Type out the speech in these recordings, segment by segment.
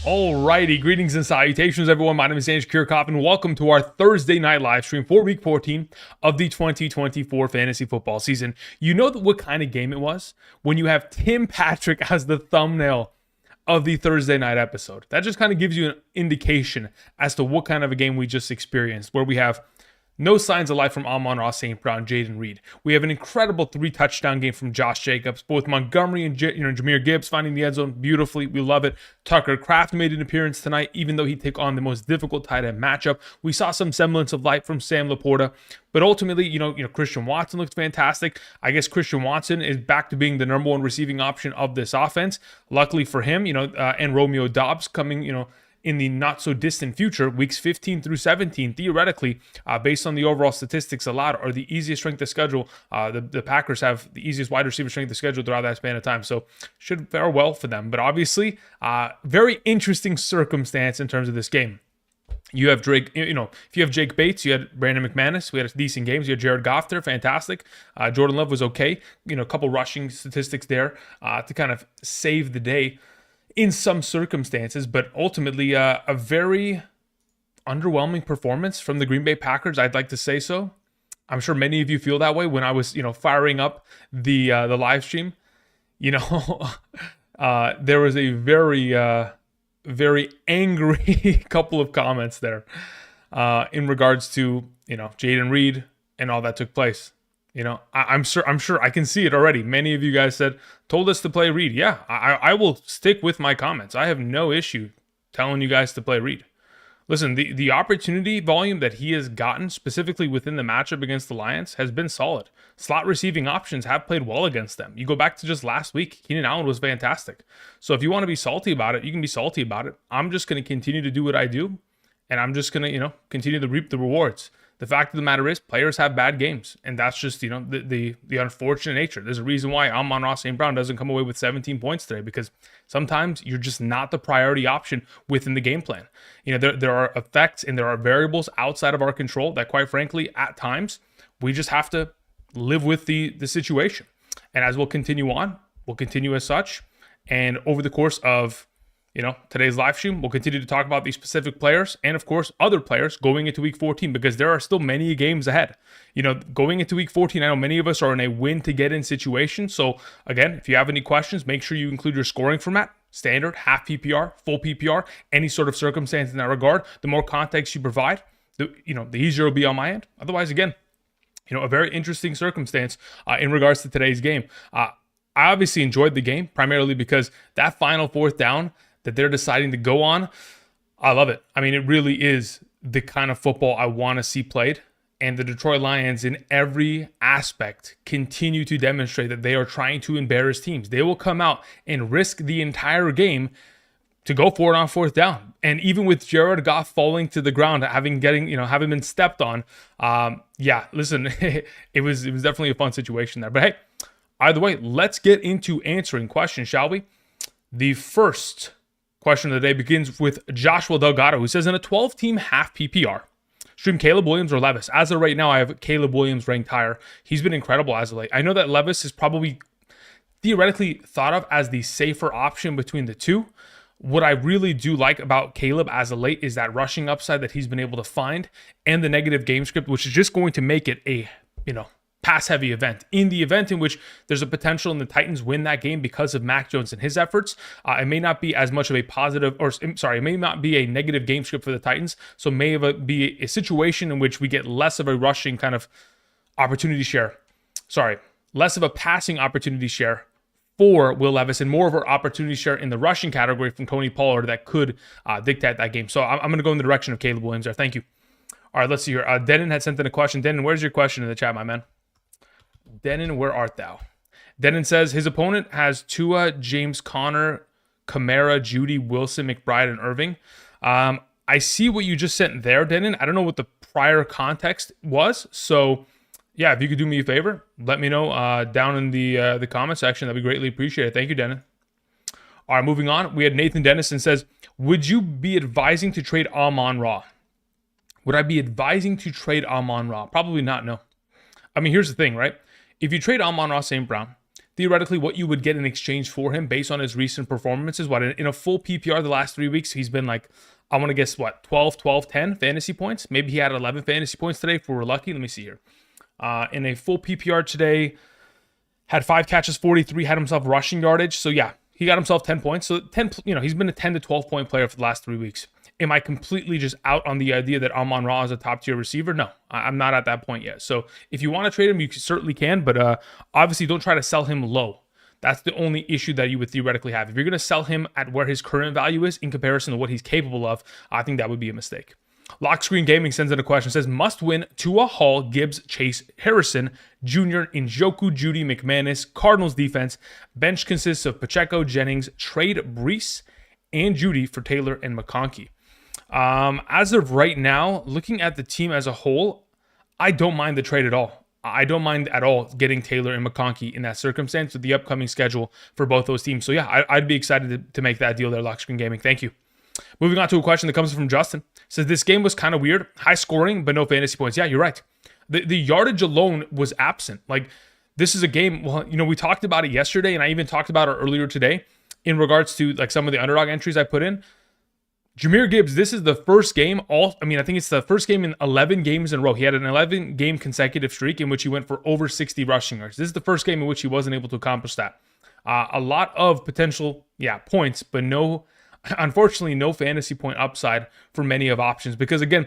Alrighty, greetings and salutations, everyone. My name is Andrew Kirchhoff, and welcome to our Thursday night live stream for Week 14 of the 2024 fantasy football season. You know what kind of game it was when you have Tim Patrick as the thumbnail of the Thursday night episode. That just kind of gives you an indication as to what kind of a game we just experienced, where we have no signs of life from Amon-Ra St. Brown, Jaden Reed. We have an incredible 3-touchdown game from Josh Jacobs. Both Montgomery and Jahmyr Gibbs finding the end zone beautifully. We love it. Tucker Kraft made an appearance tonight, even though he took on the most difficult tight end matchup. We saw some semblance of life from Sam Laporta. But ultimately, Christian Watson looked fantastic. I guess Christian Watson is back to being the number one receiving option of this offense. Luckily for him, and Romeo Doubs coming, in the not-so-distant future, weeks 15 through 17, theoretically, based on the overall statistics allowed, are the easiest strength of schedule. The Packers have the easiest wide receiver strength of schedule throughout that span of time, so should fare well for them. But obviously, very interesting circumstance in terms of this game. You have Drake, if you have Jake Bates, you had Brandon McManus, we had decent games. You had Jared Goff there, fantastic. Jordan Love was okay. A couple rushing statistics there to kind of save the day in some circumstances, but ultimately a very underwhelming performance from the Green Bay Packers. I'd like to say so. I'm sure many of you feel that way when I was, firing up the live stream. There was a very angry couple of comments there in regards to, Jaden Reed and all that took place. I'm sure I can see it already. Many of you guys told us to play Reed. Yeah, I will stick with my comments. I have no issue telling you guys to play Reed. Listen, the opportunity volume that he has gotten specifically within the matchup against the Lions has been solid. Slot receiving options have played well against them. You go back to just last week, Keenan Allen was fantastic. So if you want to be salty about it, you can be salty about it. I'm just going to continue to do what I do, and I'm just going to, continue to reap the rewards. The fact of the matter is, players have bad games, and that's just, the unfortunate nature. There's a reason why Amon-Ra St. Brown doesn't come away with 17 points today, because sometimes you're just not the priority option within the game plan. There are effects and there are variables outside of our control that, quite frankly, at times, we just have to live with the situation. And as we'll continue on, we'll continue as such. And over the course of today's live stream, we'll continue to talk about these specific players and, of course, other players going into Week 14, because there are still many games ahead. Going into Week 14, I know many of us are in a win-to-get-in situation. So, again, if you have any questions, make sure you include your scoring format, standard, half PPR, full PPR, any sort of circumstance in that regard. The more context you provide, the easier it'll be on my end. Otherwise, again, a very interesting circumstance in regards to today's game. I obviously enjoyed the game, primarily because that final fourth down that they're deciding to go on, I love it. I mean, it really is the kind of football I want to see played. And the Detroit Lions, in every aspect, continue to demonstrate that they are trying to embarrass teams. They will come out and risk the entire game to go for it on fourth down. And even with Jared Goff falling to the ground, having been stepped on, listen, it was definitely a fun situation there. But hey, either way, let's get into answering questions, shall we? The first question of the day begins with Joshua Delgado, who says, in a 12-team half PPR, stream Caleb Williams or Levis. As of right now, I have Caleb Williams ranked higher. He's been incredible as of late. I know that Levis is probably theoretically thought of as the safer option between the two. What I really do like about Caleb as of late is that rushing upside that he's been able to find, and the negative game script, which is just going to make it a, pass-heavy event. In the event in which there's a potential in the Titans win that game because of Mac Jones and his efforts, it may not be as much of a positive, it may not be a negative game script for the Titans, so may be a situation in which we get less of a rushing kind of opportunity share. Less of a passing opportunity share for Will Levis and more of our opportunity share in the rushing category from Tony Pollard that could dictate that game. So I'm going to go in the direction of Caleb Williams there. Thank you. All right, let's see here. Denon had sent in a question. Denon, where's your question in the chat, my man? Denon, where art thou? Denon says his opponent has Tua, James Conner, Kamara, Judy, Wilson, McBride, and Irving. I see what you just sent there, Denon. I don't know what the prior context was. So, yeah, if you could do me a favor, let me know down in the comment section. That'd be greatly appreciated. Thank you, Denon. All right, moving on. We had Nathan Dennison says, would you be advising to trade Amon-Ra? Would I be advising to trade Amon-Ra? Probably not, no. I mean, here's the thing, right? If you trade Amon-Ra St. Brown, theoretically what you would get in exchange for him based on his recent performances. What, in a full PPR the last 3 weeks, he's been like, I want to guess what, 12, 12, 10 fantasy points. Maybe he had 11 fantasy points today if we were lucky. Let me see here. In a full PPR today, had 5 catches, 43, had himself rushing yardage. So yeah, he got himself 10 points. So 10, he's been a 10 to 12 point player for the last 3 weeks. Am I completely just out on the idea that Amon-Ra is a top tier receiver? No, I'm not at that point yet. So if you want to trade him, you certainly can, but obviously don't try to sell him low. That's the only issue that you would theoretically have. If you're going to sell him at where his current value is in comparison to what he's capable of, I think that would be a mistake. Lock Screen Gaming sends in a question. Says, must win Tua, Hall, Gibbs, Chase, Harrison, Jr., Njoku, Judy, McManus, Cardinals defense. Bench consists of Pacheco, Jennings, trade Brees, and Judy for Taylor and McConkey. As of right now, looking at the team as a whole, I don't mind the trade at all. I don't mind at all getting Taylor and McConkey in that circumstance with the upcoming schedule for both those teams. So yeah, I'd be excited to make that deal there, Lock Screen Gaming. Thank you. Moving on to a question that comes from Justin. Says, this game was kind of weird. High scoring, but no fantasy points. Yeah, you're right. The yardage alone was absent. Like, this is a game, well, we talked about it yesterday, and I even talked about it earlier today in regards to like some of the underdog entries I put in. Jahmyr Gibbs, this is the first game, I think it's the first game in 11 games in a row. He had an 11-game consecutive streak in which he went for over 60 rushing yards. This is the first game in which he wasn't able to accomplish that. A lot of potential, points, but unfortunately, no fantasy point upside for many of options. Because again,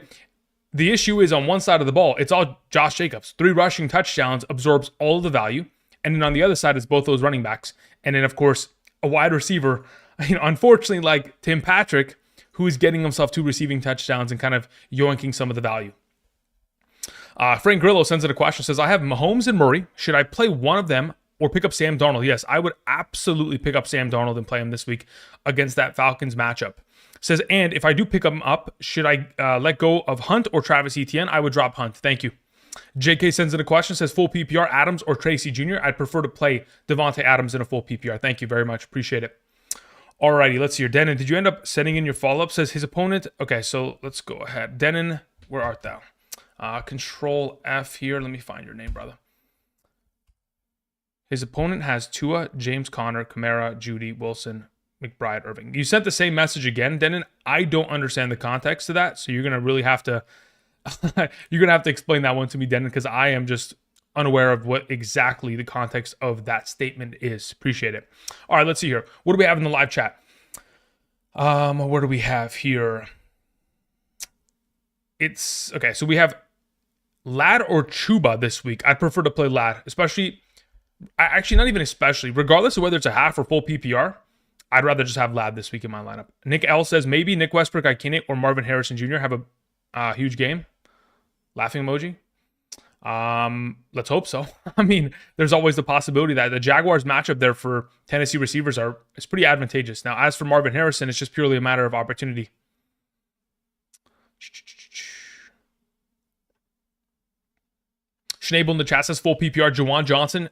the issue is on one side of the ball, it's all Josh Jacobs. 3 rushing touchdowns absorbs all of the value. And then on the other side, it's both those running backs. And then, of course, a wide receiver, unfortunately, like Tim Patrick, who is getting himself 2 receiving touchdowns and kind of yoinking some of the value. Frank Grillo sends in a question, says, I have Mahomes and Murray. Should I play one of them or pick up Sam Darnold? Yes, I would absolutely pick up Sam Darnold and play him this week against that Falcons matchup. Says, and if I do pick him up, should I let go of Hunt or Travis Etienne? I would drop Hunt. Thank you. JK sends in a question, says, full PPR, Adams or Tracy Jr.? I'd prefer to play Devontae Adams in a full PPR. Thank you very much. Appreciate it. Alrighty, let's see here. Denon, did you end up sending in your follow-up? Says his opponent. Okay, so let's go ahead. Denon, where art thou? Control F here. Let me find your name, brother. His opponent has Tua, James Conner, Kamara, Judy, Wilson, McBride, Irving. You sent the same message again, Denon. I don't understand the context of that, so you're gonna really have to explain that one to me, Denon, because I am just unaware of what exactly the context of that statement is. Appreciate it. All right, let's see here. What do we have in the live chat? What do we have here? It's okay. So we have Lad or Chuba this week. I'd prefer to play Lad, actually not even especially, regardless of whether it's a half or full PPR. I'd rather just have Lad this week in my lineup. Nick L says maybe Nick Westbrook, Ikene, or Marvin Harrison Jr. have a huge game. Laughing emoji. Let's hope so. I mean, there's always the possibility that the Jaguars matchup there for Tennessee receivers is pretty advantageous. Now, as for Marvin Harrison, it's just purely a matter of opportunity. Schnabel in the chat says full PPR, Juwan Johnson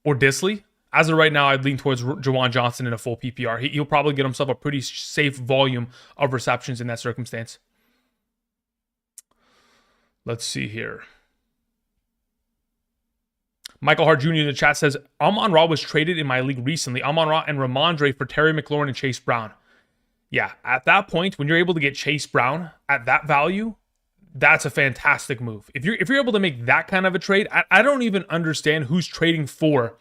or Disley. As of right now, I'd lean towards Juwan Johnson in a full PPR. He'll probably get himself a pretty safe volume of receptions in that circumstance. Let's see here. Michael Hart Jr. in the chat says, Amon-Ra was traded in my league recently. Amon-Ra and Ramondre for Terry McLaurin and Chase Brown. Yeah, at that point, when you're able to get Chase Brown at that value, that's a fantastic move. If you're able to make that kind of a trade, I don't even understand who's trading for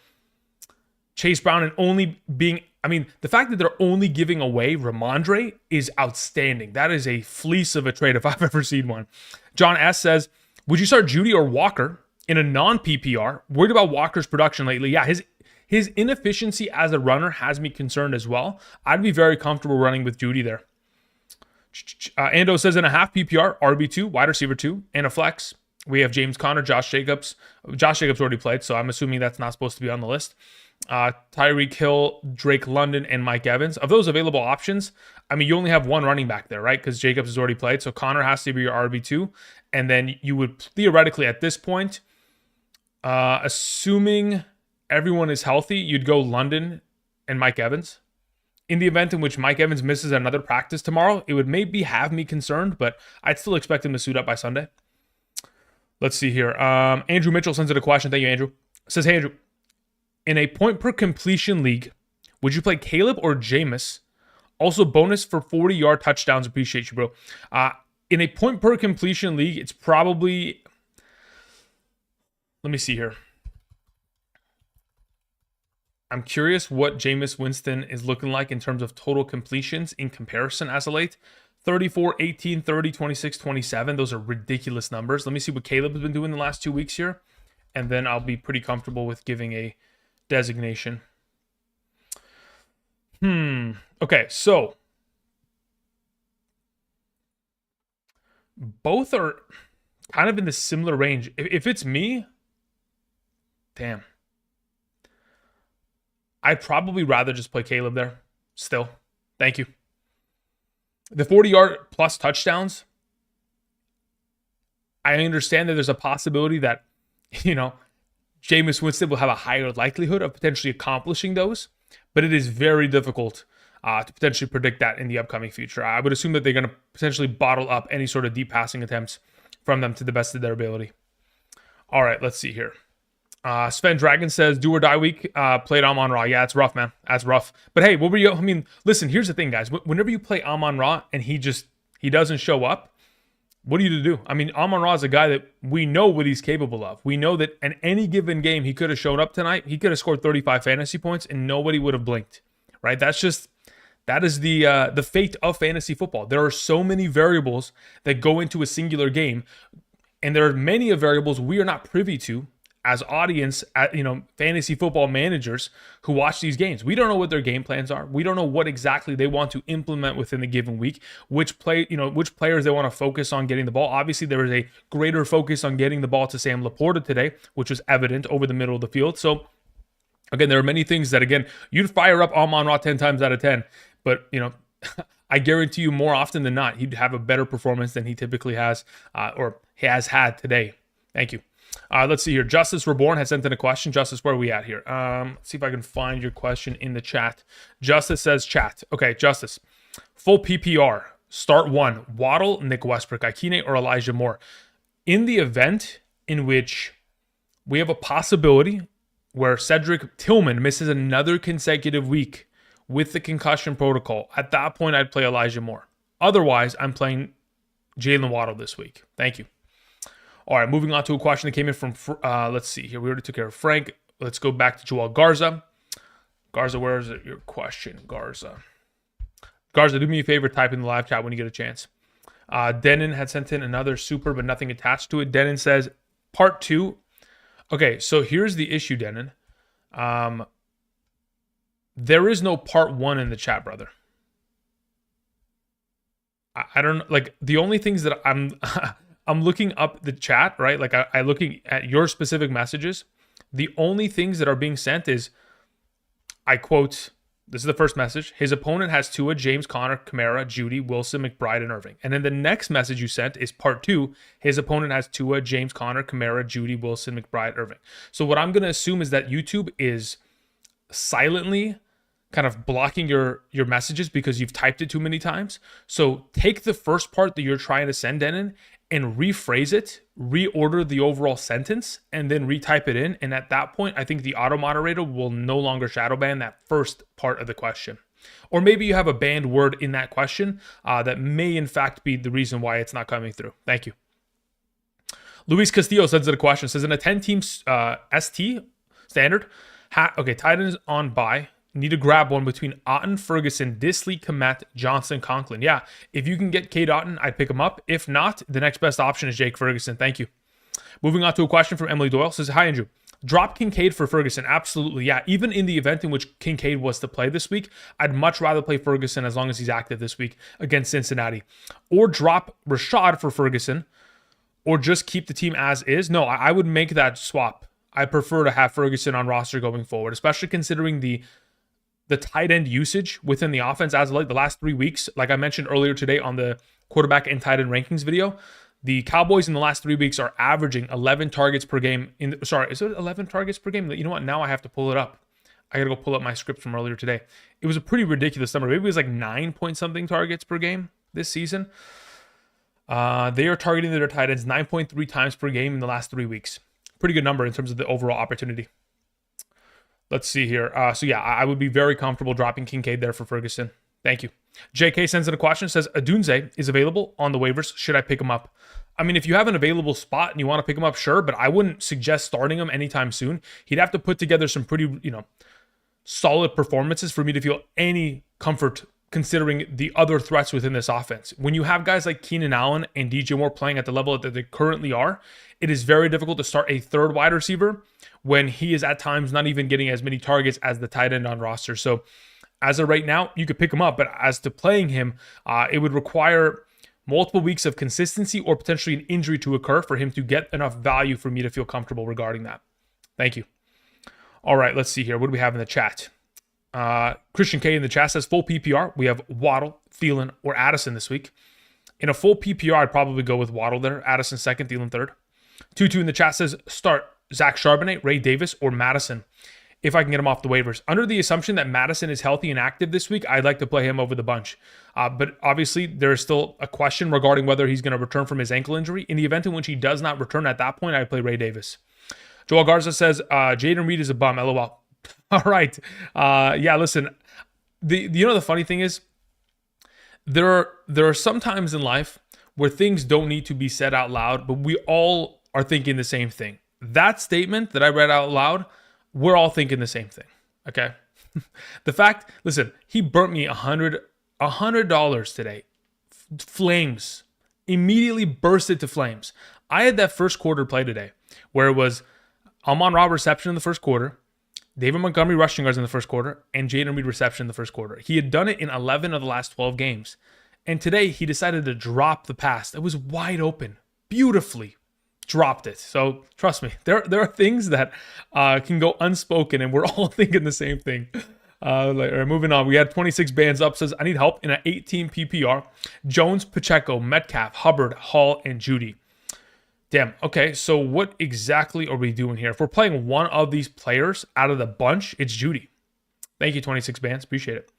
Chase Brown and only being, the fact that they're only giving away Ramondre is outstanding. That is a fleece of a trade if I've ever seen one. John S. says, would you start Judy or Walker in a non-PPR? Worried about Walker's production lately. Yeah, his inefficiency as a runner has me concerned as well. I'd be very comfortable running with Judy there. Ando says in a half PPR, RB2, wide receiver 2, and a flex, we have James Conner, Josh Jacobs. Josh Jacobs already played, so I'm assuming that's not supposed to be on the list. Tyreek Hill, Drake London, and Mike Evans. Of those available options, you only have one running back there, right? Because Jacobs has already played, so Conner has to be your RB2. And then you would theoretically at this point, assuming everyone is healthy, you'd go London and Mike Evans. In the event in which Mike Evans misses another practice tomorrow, it would maybe have me concerned, but I'd still expect him to suit up by Sunday. Let's see here. Andrew Mitchell sends in a question. Thank you, Andrew. Says, hey, Andrew. In a point per completion league, would you play Caleb or Jameis? Also, bonus for 40-yard touchdowns. Appreciate you, bro. In a point per completion league, it's probably... Let me see here. I'm curious what Jameis Winston is looking like in terms of total completions in comparison as of late. 34, 18, 30, 26, 27. Those are ridiculous numbers. Let me see what Caleb has been doing the last 2 weeks here, and then I'll be pretty comfortable with giving a designation. Okay, so both are kind of in the similar range. If it's me, damn, I'd probably rather just play Caleb there still. Thank you. The 40-yard plus touchdowns, I understand that there's a possibility that, Jameis Winston will have a higher likelihood of potentially accomplishing those, but it is very difficult to potentially predict that in the upcoming future. I would assume that they're going to potentially bottle up any sort of deep passing attempts from them to the best of their ability. All right, let's see here. Sven Dragon says, do or die week, played Amon-Ra. Yeah, it's rough, man. That's rough. But hey, what were you... I mean, listen, here's the thing, guys. Whenever you play Amon-Ra and he doesn't show up, what are you to do? I mean, Amon-Ra is a guy that we know what he's capable of. We know that in any given game he could have shown up tonight. He could have scored 35 fantasy points and nobody would have blinked, right? That is the fate of fantasy football. There are so many variables that go into a singular game, and there are many of variables we are not privy to as audience, fantasy football managers who watch these games. We don't know what their game plans are. We don't know what exactly they want to implement within the given week, which players they want to focus on getting the ball. Obviously, there was a greater focus on getting the ball to Sam Laporta today, which was evident over the middle of the field. So, again, there are many things that, again, you'd fire up Amon-Ra 10 times out of 10, but, I guarantee you more often than not, he'd have a better performance than he typically has or has had today. Thank you. Let's see here. Justice Reborn has sent in a question. Justice, where are we at here? Let's see if I can find your question in the chat. Justice says chat. Okay, Justice. Full PPR. Start one. Waddle, Nick Westbrook, Ikine, or Elijah Moore. In the event in which we have a possibility where Cedric Tillman misses another consecutive week with the concussion protocol, at that point, I'd play Elijah Moore. Otherwise, I'm playing Jalen Waddle this week. Thank you. All right, moving on to a question that came in from, let's see here. We already took care of Frank. Let's go back to Joel Garza. Garza, where is it? Your question, Garza. Garza, do me a favor, type in the live chat when you get a chance. Denon had sent in another super, but nothing attached to it. Denon says, part 2. Okay, so here's the issue, Denon. There is no part 1 in the chat, brother. I don't, like, the only things that I'm looking up the chat, right? Like I'm looking at your specific messages. The only things that are being sent is, I quote, this is the first message. His opponent has Tua, James Conner, Kamara, Judy, Wilson, McBride, and Irving. And then the next message you sent is part 2. His opponent has Tua, James Conner, Kamara, Judy, Wilson, McBride, Irving. So what I'm going to assume is that YouTube is silently kind of blocking your messages because you've typed it too many times. So take the first part that you're trying to send in and rephrase it, reorder the overall sentence, and then retype it in. And at that point, I think the auto moderator will no longer shadow ban that first part of the question. Or maybe you have a banned word in that question that may in fact be the reason why it's not coming through. Thank you. Luis Castillo sends in a question. Says in a 10-team ST standard, Titans on bye. Need to grab one between Otten, Ferguson, Disley, Komet, Johnson, Conklin. Yeah, if you can get Cade Otten, I'd pick him up. If not, the next best option is Jake Ferguson. Thank you. Moving on to a question from Emily Doyle. Says, hi, Andrew. Drop Kincaid for Ferguson. Absolutely, yeah. Even in the event in which Kincaid was to play this week, I'd much rather play Ferguson as long as he's active this week against Cincinnati. Or drop Rashad for Ferguson, or just keep the team as is. No, I would make that swap. I prefer to have Ferguson on roster going forward, especially considering the tight end usage within the offense as of like the last 3 weeks. Like I mentioned earlier today on the quarterback and tight end rankings video, the Cowboys in the last 3 weeks are averaging 11 targets per game. Is it 11 targets per game? You know what? Now I have to pull it up. I got to go pull up my script from earlier today. It was a pretty ridiculous number. Maybe it was like 9 point something targets per game this season. They are targeting their tight ends 9.3 times per game in the last 3 weeks. Pretty good number in terms of the overall opportunity. Let's see here. So yeah, I would be very comfortable dropping Kincaid there for Ferguson. Thank you. JK sends in a question, says, Adunze is available on the waivers. Should I pick him up? I mean, if you have an available spot and you want to pick him up, sure, but I wouldn't suggest starting him anytime soon. He'd have to put together some pretty, solid performances for me to feel any comfort considering the other threats within this offense. When you have guys like Keenan Allen and DJ Moore playing at the level that they currently are, it is very difficult to start a third wide receiver when he is at times not even getting as many targets as the tight end on roster. So as of right now, you could pick him up, but as to playing him, it would require multiple weeks of consistency or potentially an injury to occur for him to get enough value for me to feel comfortable regarding that. Thank you. All right, let's see here. What do we have in the chat? Christian K in the chat says full PPR. We have Waddle, Thielen, or Addison this week. In a full PPR, I'd probably go with Waddle there. Addison second, Thielen third. 2-2 in the chat says start Zach Charbonnet, Ray Davis, or Madison if I can get him off the waivers. Under the assumption that Madison is healthy and active this week, I'd like to play him over the bunch. But obviously, there is still a question regarding whether he's going to return from his ankle injury. In the event in which he does not return at that point, I'd play Ray Davis. Joel Garza says, Jaden Reed is a bum, LOL. All right. Yeah, listen, the funny thing is, there are some times in life where things don't need to be said out loud, but we all are thinking the same thing. That statement that I read out loud, we're all thinking the same thing, okay? The fact, listen, he burnt me $100 today. Flames. Immediately bursted to flames. I had that first quarter play today where it was Amon-Ra reception in the first quarter, David Montgomery rushing yards in the first quarter, and Jaden Reed reception in the first quarter. He had done it in 11 of the last 12 games. And today he decided to drop the pass. It was wide open. Beautifully dropped it. So trust me, there are things that can go unspoken, and we're all thinking the same thing. Moving on, we had 26 bands up. Says, I need help in an 18 PPR. Jones, Pacheco, Metcalf, Hubbard, Hall, and Judy. Damn. Okay, so what exactly are we doing here? If we're playing one of these players out of the bunch, it's Judy. Thank you, 26 bands. Appreciate it.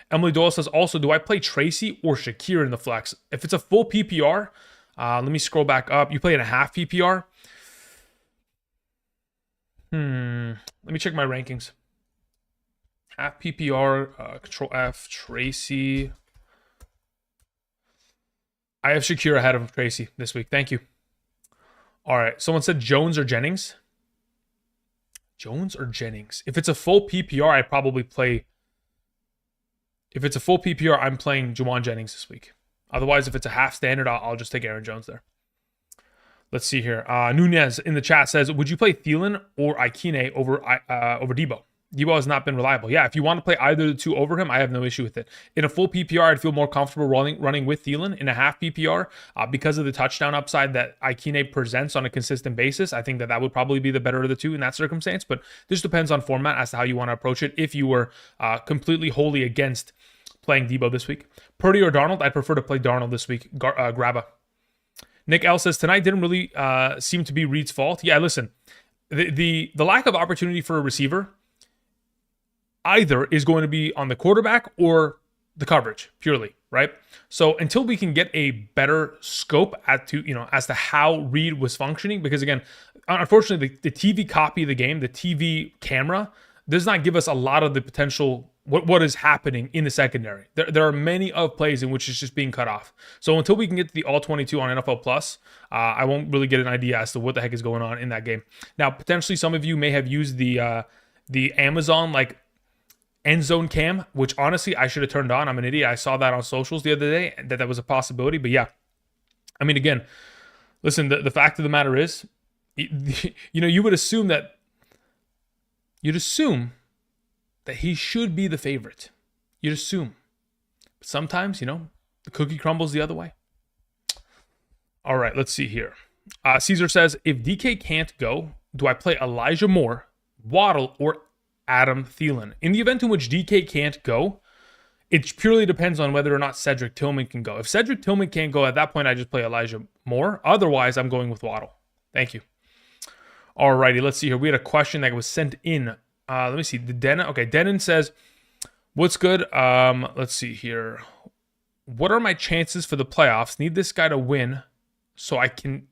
Emily Doyle says, also, do I play Tracy or Shakir in the flex? If it's a full PPR, let me scroll back up. You play in a half PPR? Let me check my rankings. Half PPR, Control F, Tracy. I have Shakir ahead of Tracy this week. Thank you. All right. Someone said Jones or Jennings. Jones or Jennings? If it's a full PPR, I'd probably play. If it's a full PPR, I'm playing Juwan Jennings this week. Otherwise, if it's a half standard, I'll just take Aaron Jones there. Let's see here. Nunez in the chat says, would you play Thielen or Ikine over Debo? Debo has not been reliable. Yeah, if you want to play either of the two over him, I have no issue with it. In a full PPR, I'd feel more comfortable running with Thielen. In a half PPR, because of the touchdown upside that Ikine presents on a consistent basis, I think that would probably be the better of the two in that circumstance. But this depends on format as to how you want to approach it. If you were completely wholly against playing Debo this week. Purdy or Darnold, I'd prefer to play Darnold this week. Grabba. Nick L says, tonight didn't really seem to be Reed's fault. Yeah, listen, the lack of opportunity for a receiver either is going to be on the quarterback or the coverage purely, right? So until we can get a better scope as to how Reed was functioning, because again, unfortunately, the TV copy of the game, the TV camera, does not give us a lot of the potential what is happening in the secondary. There are many of plays in which it's just being cut off. So until we can get to the all 22 on NFL Plus, I won't really get an idea as to what the heck is going on in that game. Now, potentially some of you may have used the Amazon end zone cam, which honestly I should have turned on. I'm an idiot. I saw that on socials the other day that was a possibility. But yeah, I mean, again, listen, the fact of the matter is, you would assume that he should be the favorite. You'd assume. But sometimes, the cookie crumbles the other way. All right, let's see here. Caesar says, if DK can't go, do I play Elijah Moore, Waddle, or Adam Thielen? In the event in which DK can't go, it purely depends on whether or not Cedric Tillman can go. If Cedric Tillman can't go, at that point, I just play Elijah Moore. Otherwise, I'm going with Waddle. Thank you. All righty, let's see here. We had a question that was sent in. Let me see. Denon says, what's good? Let's see here. What are my chances for the playoffs? Need this guy to win so I can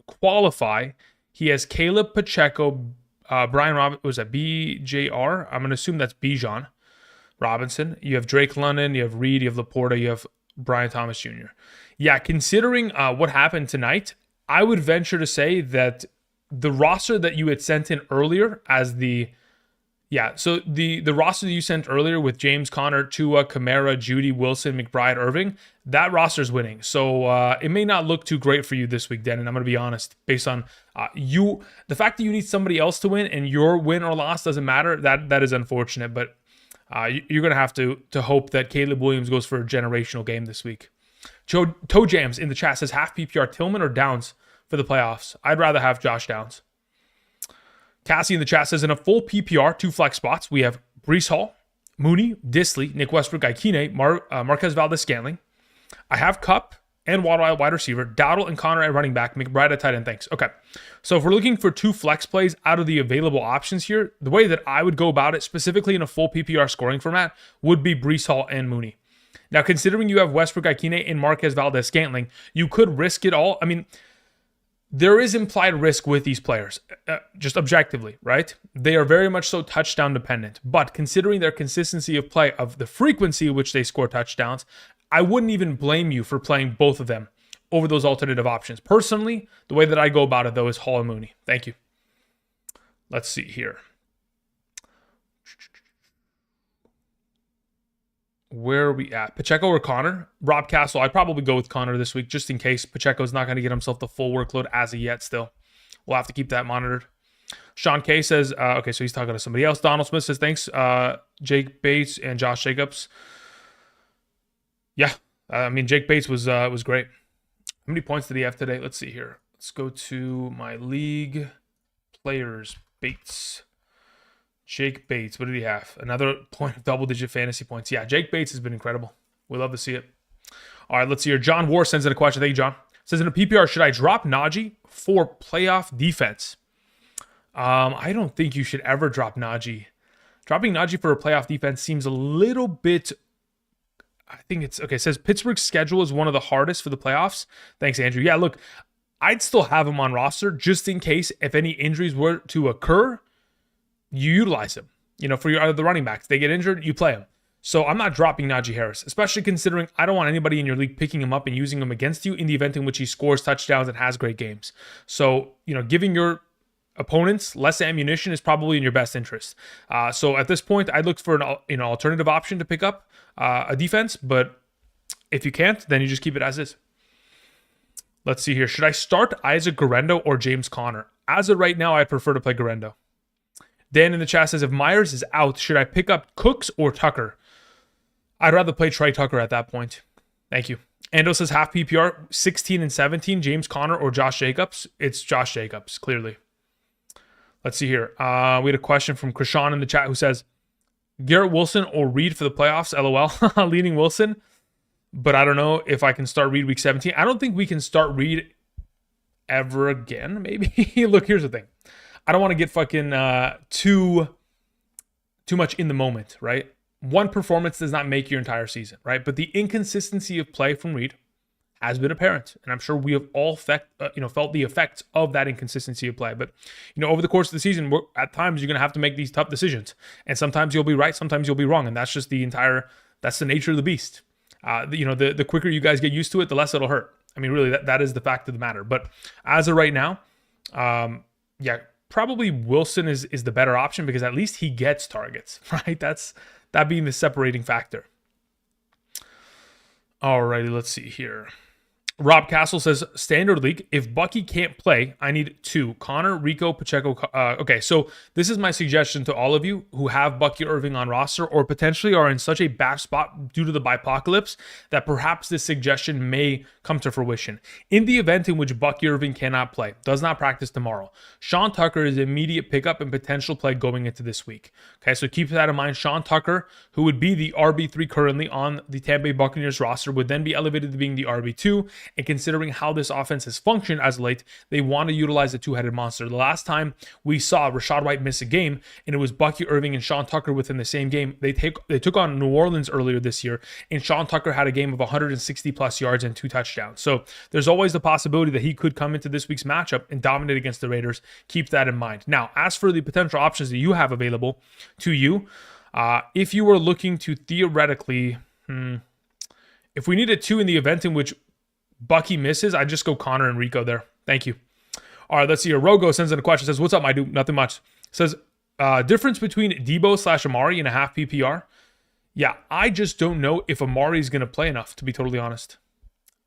qualify. He has Caleb, Pacheco, Brian Robinson. Was that BJR? I'm going to assume that's Bijan Robinson. You have Drake London. You have Reed. You have Laporta. You have Brian Thomas Jr. Yeah, considering what happened tonight, I would venture to say that the roster that you had sent in earlier as the roster that you sent earlier with James Conner, Tua, Kamara, Judy, Wilson, McBride, Irving, that roster's winning. So it may not look too great for you this week, Den, and I'm going to be honest. Based on the fact that you need somebody else to win and your win or loss doesn't matter, that is unfortunate. But you're going to have to hope that Caleb Williams goes for a generational game this week. Toe Jams in the chat says half PPR Tillman or Downs for the playoffs. I'd rather have Josh Downs. Cassie in the chat says in a full PPR, 2 flex spots, we have Breece Hall, Mooney, Disley, Nick Westbrook, Ikine, Marquez Valdez-Scantling. I have Kupp and Waddle at wide receiver, Dowdle and Connor at running back, McBride at tight end. Thanks. Okay. So if we're looking for 2 flex plays out of the available options here, the way that I would go about it, specifically in a full PPR scoring format, would be Breece Hall and Mooney. Now, considering you have Westbrook, Ikine, and Marquez Valdez-Scantling, you could risk it all. I mean, there is implied risk with these players, just objectively, right? They are very much so touchdown dependent. But considering their consistency of play, of the frequency at which they score touchdowns, I wouldn't even blame you for playing both of them over those alternative options. Personally, the way that I go about it, though, is Hall and Mooney. Thank you. Let's see here. Where are we at? Pacheco or Connor? Rob Castle. I'd probably go with Connor this week just in case Pacheco's not going to get himself the full workload as of yet still. We'll have to keep that monitored. Sean K says, okay, so he's talking to somebody else. Donald Smith says, thanks, Jake Bates and Josh Jacobs. Yeah, I mean, Jake Bates was great. How many points did he have today? Let's see here. Let's go to my league players. Bates. Jake Bates, what did he have? Another point of double-digit fantasy points. Yeah, Jake Bates has been incredible. We love to see it. All right, let's see here. John War sends in a question. Thank you, John. Says in a PPR, should I drop Najee for playoff defense? I don't think you should ever drop Najee. Dropping Najee for a playoff defense seems a little bit... I think it's... Okay, it says Pittsburgh's schedule is one of the hardest for the playoffs. Thanks, Andrew. Yeah, look, I'd still have him on roster just in case if any injuries were to occur, you utilize him. You know, for the running backs. They get injured, you play him. So I'm not dropping Najee Harris, especially considering I don't want anybody in your league picking him up and using him against you in the event in which he scores touchdowns and has great games. So, you know, giving your opponents less ammunition is probably in your best interest. So at this point, I'd look for an alternative option to pick up a defense, but if you can't, then you just keep it as is. Let's see here. Should I start Isaac Guerendo or James Conner? As of right now, I prefer to play Guerendo. Dan in the chat says, if Myers is out, should I pick up Cooks or Tucker? I'd rather play Trey Tucker at that point. Thank you. Ando says half PPR, 16 and 17, James Conner or Josh Jacobs? It's Josh Jacobs, clearly. Let's see here. We had a question from Krishan in the chat who says, Garrett Wilson or Reed for the playoffs? LOL. Leaning Wilson. But I don't know if I can start Reed week 17. I don't think we can start Reed ever again, maybe. Look, here's the thing. I don't want to get fucking too much in the moment, right? One performance does not make your entire season, right? But the inconsistency of play from Reed has been apparent, and I'm sure we have all felt the effects of that inconsistency of play. But over the course of the season, at times you're going to have to make these tough decisions, and sometimes you'll be right, sometimes you'll be wrong, and that's just that's the nature of the beast. The quicker you guys get used to it, the less it'll hurt. I mean, really, that is the fact of the matter. But as of right now, probably Wilson is the better option because at least he gets targets, right? That being the separating factor. Alrighty, let's see here. Rob Castle says, standard league, if Bucky can't play, I need 2. Connor, Rico, Pacheco. Okay, so this is my suggestion to all of you who have Bucky Irving on roster or potentially are in such a bad spot due to the bipocalypse that perhaps this suggestion may come to fruition. In the event in which Bucky Irving cannot play, does not practice tomorrow, Sean Tucker is immediate pickup and potential play going into this week. Okay, so keep that in mind. Sean Tucker, who would be the RB3 currently on the Tampa Bay Buccaneers roster, would then be elevated to being the RB2. And considering how this offense has functioned as of late, they want to utilize the two-headed monster. The last time we saw Rachaad White miss a game, and it was Bucky Irving and Sean Tucker within the same game, they took on New Orleans earlier this year, and Sean Tucker had a game of 160 plus yards and 2 touchdowns. So there's always the possibility that he could come into this week's matchup and dominate against the Raiders. Keep that in mind. Now, as for the potential options that you have available to you, if you were looking to theoretically, if we needed 2 in the event in which Bucky misses, I'd just go Connor and Rico there. Thank you. All right, let's see here. Rogo sends in a question. Says, what's up, my dude? Nothing much. Says, difference between Debo / Amari in a half PPR? Yeah, I just don't know if Amari is going to play enough, to be totally honest.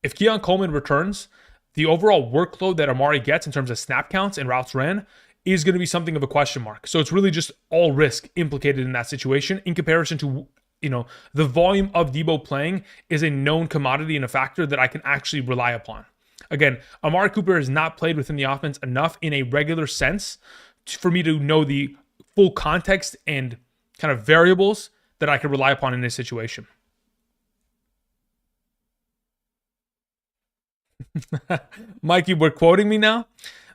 If Keon Coleman returns, the overall workload that Amari gets in terms of snap counts and routes ran is going to be something of a question mark. So it's really just all risk implicated in that situation in comparison to, the volume of Debo playing is a known commodity and a factor that I can actually rely upon. Again, Amari Cooper has not played within the offense enough in a regular sense for me to know the full context and kind of variables that I can rely upon in this situation. Mikey, we're quoting me now.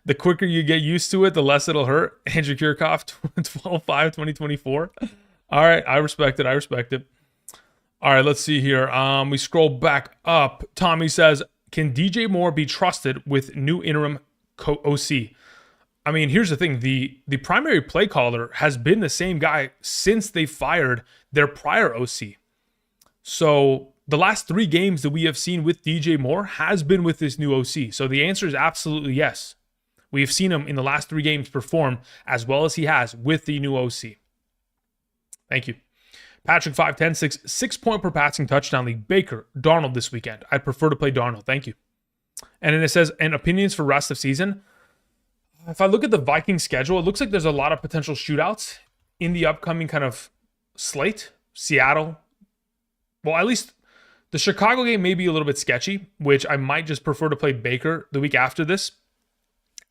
The quicker you get used to it, the less it'll hurt. Andrew Kirchhoff, 12/5/2024. All right, I respect it. All right, let's see here. We scroll back up. Tommy says, can DJ Moore be trusted with new interim OC? I mean, here's the thing. The primary play caller has been the same guy since they fired their prior OC. So the last 3 games that we have seen with DJ Moore has been with this new OC. So the answer is absolutely yes. We've seen him in the last 3 games perform as well as he has with the new OC. Thank you. Patrick 510 6 point per passing touchdown league. Baker, Darnold this weekend. I'd prefer to play Darnold. Thank you. And then it says, and opinions for rest of season. If I look at the Vikings schedule, it looks like there's a lot of potential shootouts in the upcoming kind of slate. Seattle. Well, at least the Chicago game may be a little bit sketchy, which I might just prefer to play Baker the week after this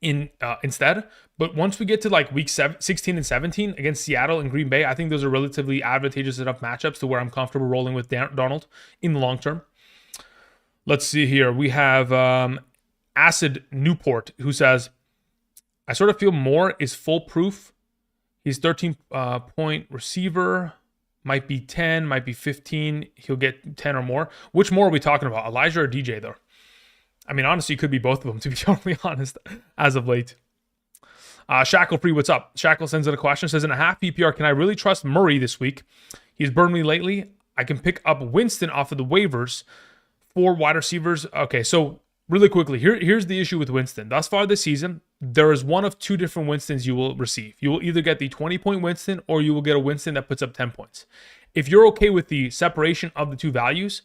instead. But once we get to like week 16 and 17 against Seattle and Green Bay, I think those are relatively advantageous enough matchups to where I'm comfortable rolling with Darnold in the long term. Let's see here. We have Acid Newport who says, I sort of feel Moore is foolproof. He's 13-point receiver. Might be 10, might be 15. He'll get 10 or more. Which more are we talking about? Elijah or DJ, though? I mean, honestly, it could be both of them, to be totally honest, as of late. Shackle Free, what's up? Shackle sends in a question. Says, in a half PPR, can I really trust Murray this week? He's burned me lately. I can pick up Winston off of the waivers for wide receivers. Okay, so really quickly, here's the issue with Winston. Thus far this season, there is one of 2 different Winstons you will receive. You will either get the 20-point Winston or you will get a Winston that puts up 10 points. If you're okay with the separation of the 2 values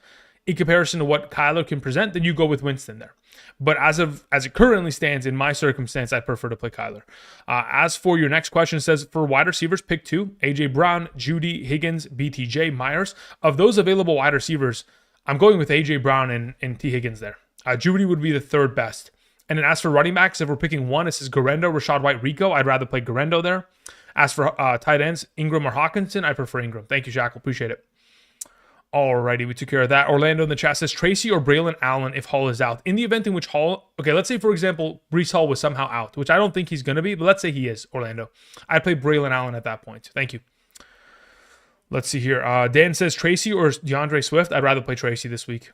in comparison to what Kyler can present, then you go with Winston there. But as it currently stands in my circumstance, I prefer to play Kyler. As for your next question, it says, for wide receivers, pick 2, A.J. Brown, Judy, Higgins, BTJ, Myers. Of those available wide receivers, I'm going with A.J. Brown and T. Higgins there. Judy would be the 3rd best. And then as for running backs, if we're picking 1, it says Garendo, Rachaad White, Rico. I'd rather play Garendo there. As for tight ends, Ingram or Hawkinson, I prefer Ingram. Thank you, Shackle. Appreciate it. Alrighty, we took care of that. Orlando in the chat says Tracy or Braylon Allen if Hall is out. In the event in which Hall, okay, let's say, for example, Breece Hall was somehow out, which I don't think he's going to be, but let's say he is, Orlando. I'd play Braylon Allen at that point. Thank you. Let's see here. Dan says Tracy or DeAndre Swift. I'd rather play Tracy this week.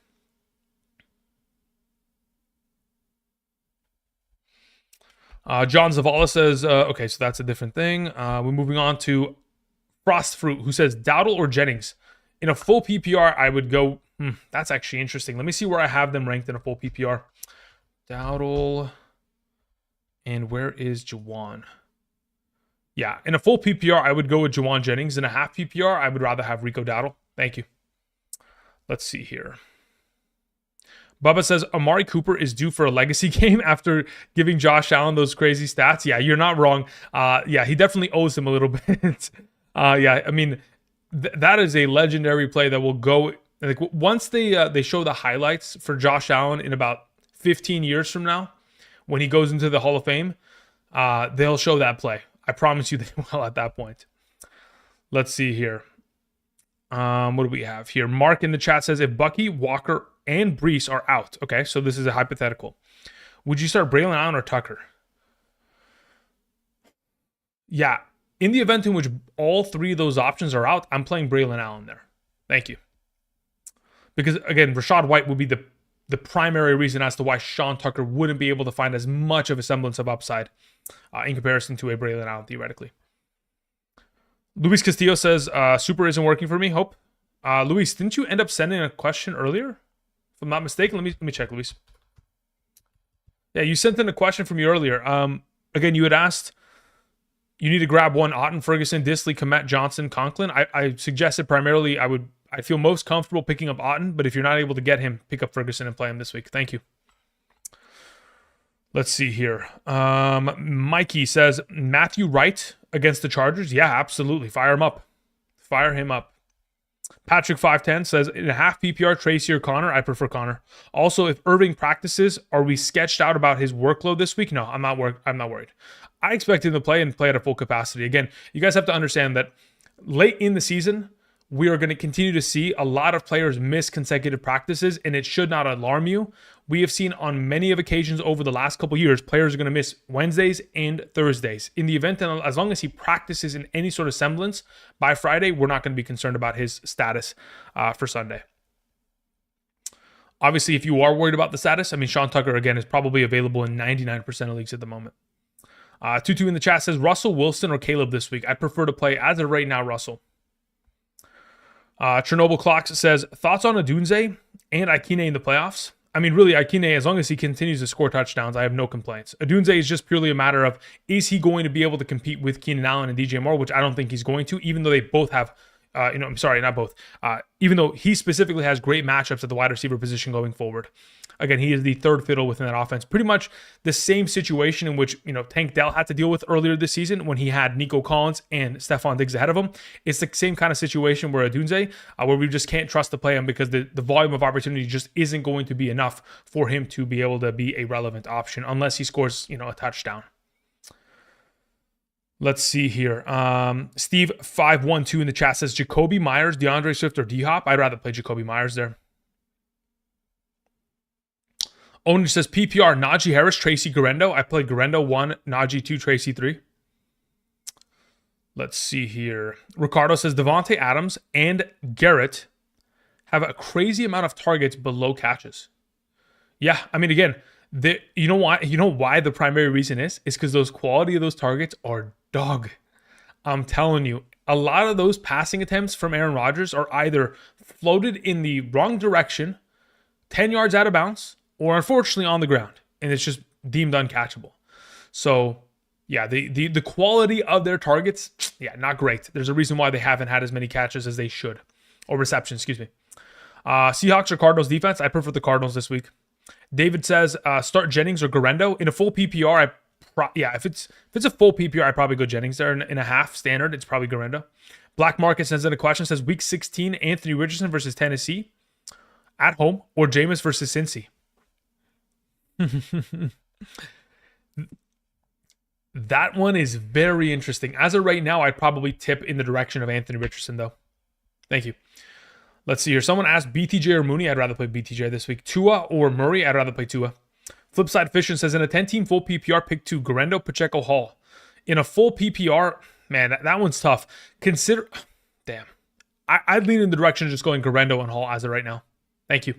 John Zavala says, okay, so that's a different thing. We're moving on to Frost Fruit, who says Dowdle or Jennings. In a full PPR, I would go, that's actually interesting. Let me see where I have them ranked in a full PPR. Dowdle, and where is Jawan? Yeah, in a full PPR, I would go with Jawan Jennings. In a half PPR, I would rather have Rico Dowdle. Thank you. Let's see here. Bubba says Amari Cooper is due for a legacy game after giving Josh Allen those crazy stats. Yeah, you're not wrong. Yeah, he definitely owes him a little bit. Yeah, I mean, that is a legendary play that will go. Like once they show the highlights for Josh Allen in about 15 years from now, when he goes into the Hall of Fame, they'll show that play. I promise you they will at that point. Let's see here. What do we have here? Mark in the chat says if Bucky, Walker, and Brees are out. Okay, so this is a hypothetical. Would you start Braylon Allen or Tucker? Yeah, in the event in which all three of those options are out, I'm playing Braylon Allen there. Thank you. Because, again, Rachaad White would be the primary reason as to why Sean Tucker wouldn't be able to find as much of a semblance of upside in comparison to a Braylon Allen, theoretically. Luis Castillo says, Super isn't working for me, Hope. Luis, didn't you end up sending a question earlier? If I'm not mistaken, let me check, Luis. Yeah, you sent in a question from you earlier. Again, you had asked, you need to grab one Otten, Ferguson, Disley, Komet, Johnson, Conklin. I suggested primarily I feel most comfortable picking up Otten, but if you're not able to get him, pick up Ferguson and play him this week. Thank you. Let's see here. Mikey says, Matthew Wright against the Chargers? Yeah, absolutely. Fire him up. Fire him up. Patrick 510 says, in a half PPR, Tracy or Connor? I prefer Connor. Also, if Irving practices, are we sketched out about his workload this week? No, I'm not worried. I expect him to play and play at a full capacity. Again, you guys have to understand that late in the season, we are going to continue to see a lot of players miss consecutive practices, and it should not alarm you. We have seen on many of occasions over the last couple years, players are going to miss Wednesdays and Thursdays. In the event, and as long as he practices in any sort of semblance, by Friday, we're not going to be concerned about his status for Sunday. Obviously, if you are worried about the status, I mean, Sean Tucker, again, is probably available in 99% of leagues at the moment. Tutu in the chat says, Russell Wilson or Caleb this week? I prefer to play, as of right now, Russell. Chernobyl Clocks says, thoughts on Odunze and Ikine in the playoffs? I mean, really, Ikine, as long as he continues to score touchdowns, I have no complaints. Odunze is just purely a matter of, is he going to be able to compete with Keenan Allen and DJ Moore, which I don't think he's going to, even though they both have, I'm sorry, not both. Even though he specifically has great matchups at the wide receiver position going forward. Again, he is the third fiddle within that offense. Pretty much the same situation in which, Tank Dell had to deal with earlier this season when he had Nico Collins and Stephon Diggs ahead of him. It's the same kind of situation where Odunze, where we just can't trust to play him because the volume of opportunity just isn't going to be enough for him to be able to be a relevant option unless he scores, a touchdown. Let's see here. Steve 512 in the chat says, Jacoby Myers, DeAndre Swift, or D-Hop? I'd rather play Jacoby Myers there. Owner says PPR, Najee Harris, Tracy Garendo. I played Garendo 1, Najee 2, Tracy 3. Let's see here. Ricardo says Devontae Adams and Garrett have a crazy amount of targets below catches. Yeah, I mean, again, you know why the primary reason is? It's because those quality of those targets are dog. I'm telling you, a lot of those passing attempts from Aaron Rodgers are either floated in the wrong direction, 10 yards out of bounds, or unfortunately on the ground, and it's just deemed uncatchable. So, yeah, the quality of their targets, yeah, not great. There's a reason why they haven't had as many catches as they should, or receptions, excuse me. Seahawks or Cardinals defense? I prefer the Cardinals this week. David says start Jennings or Garendo in a full PPR. If it's a full PPR, I probably go Jennings there. In a half standard, it's probably Garendo. Black Market sends in a question, says week 16 Anthony Richardson versus Tennessee at home or Jameis versus Cincy. That one is very interesting. As of right now, I'd probably tip in the direction of Anthony Richardson, though. Thank you. Let's see here. Someone asked BTJ or Mooney. I'd rather play BTJ this week. Tua or Murray. I'd rather play Tua. Flipside Fission says in a 10-team full PPR, pick 2, Garendo, Pacheco, Hall. In a full PPR, man, that one's tough. Damn. I'd lean in the direction of just going Garendo and Hall as of right now. Thank you.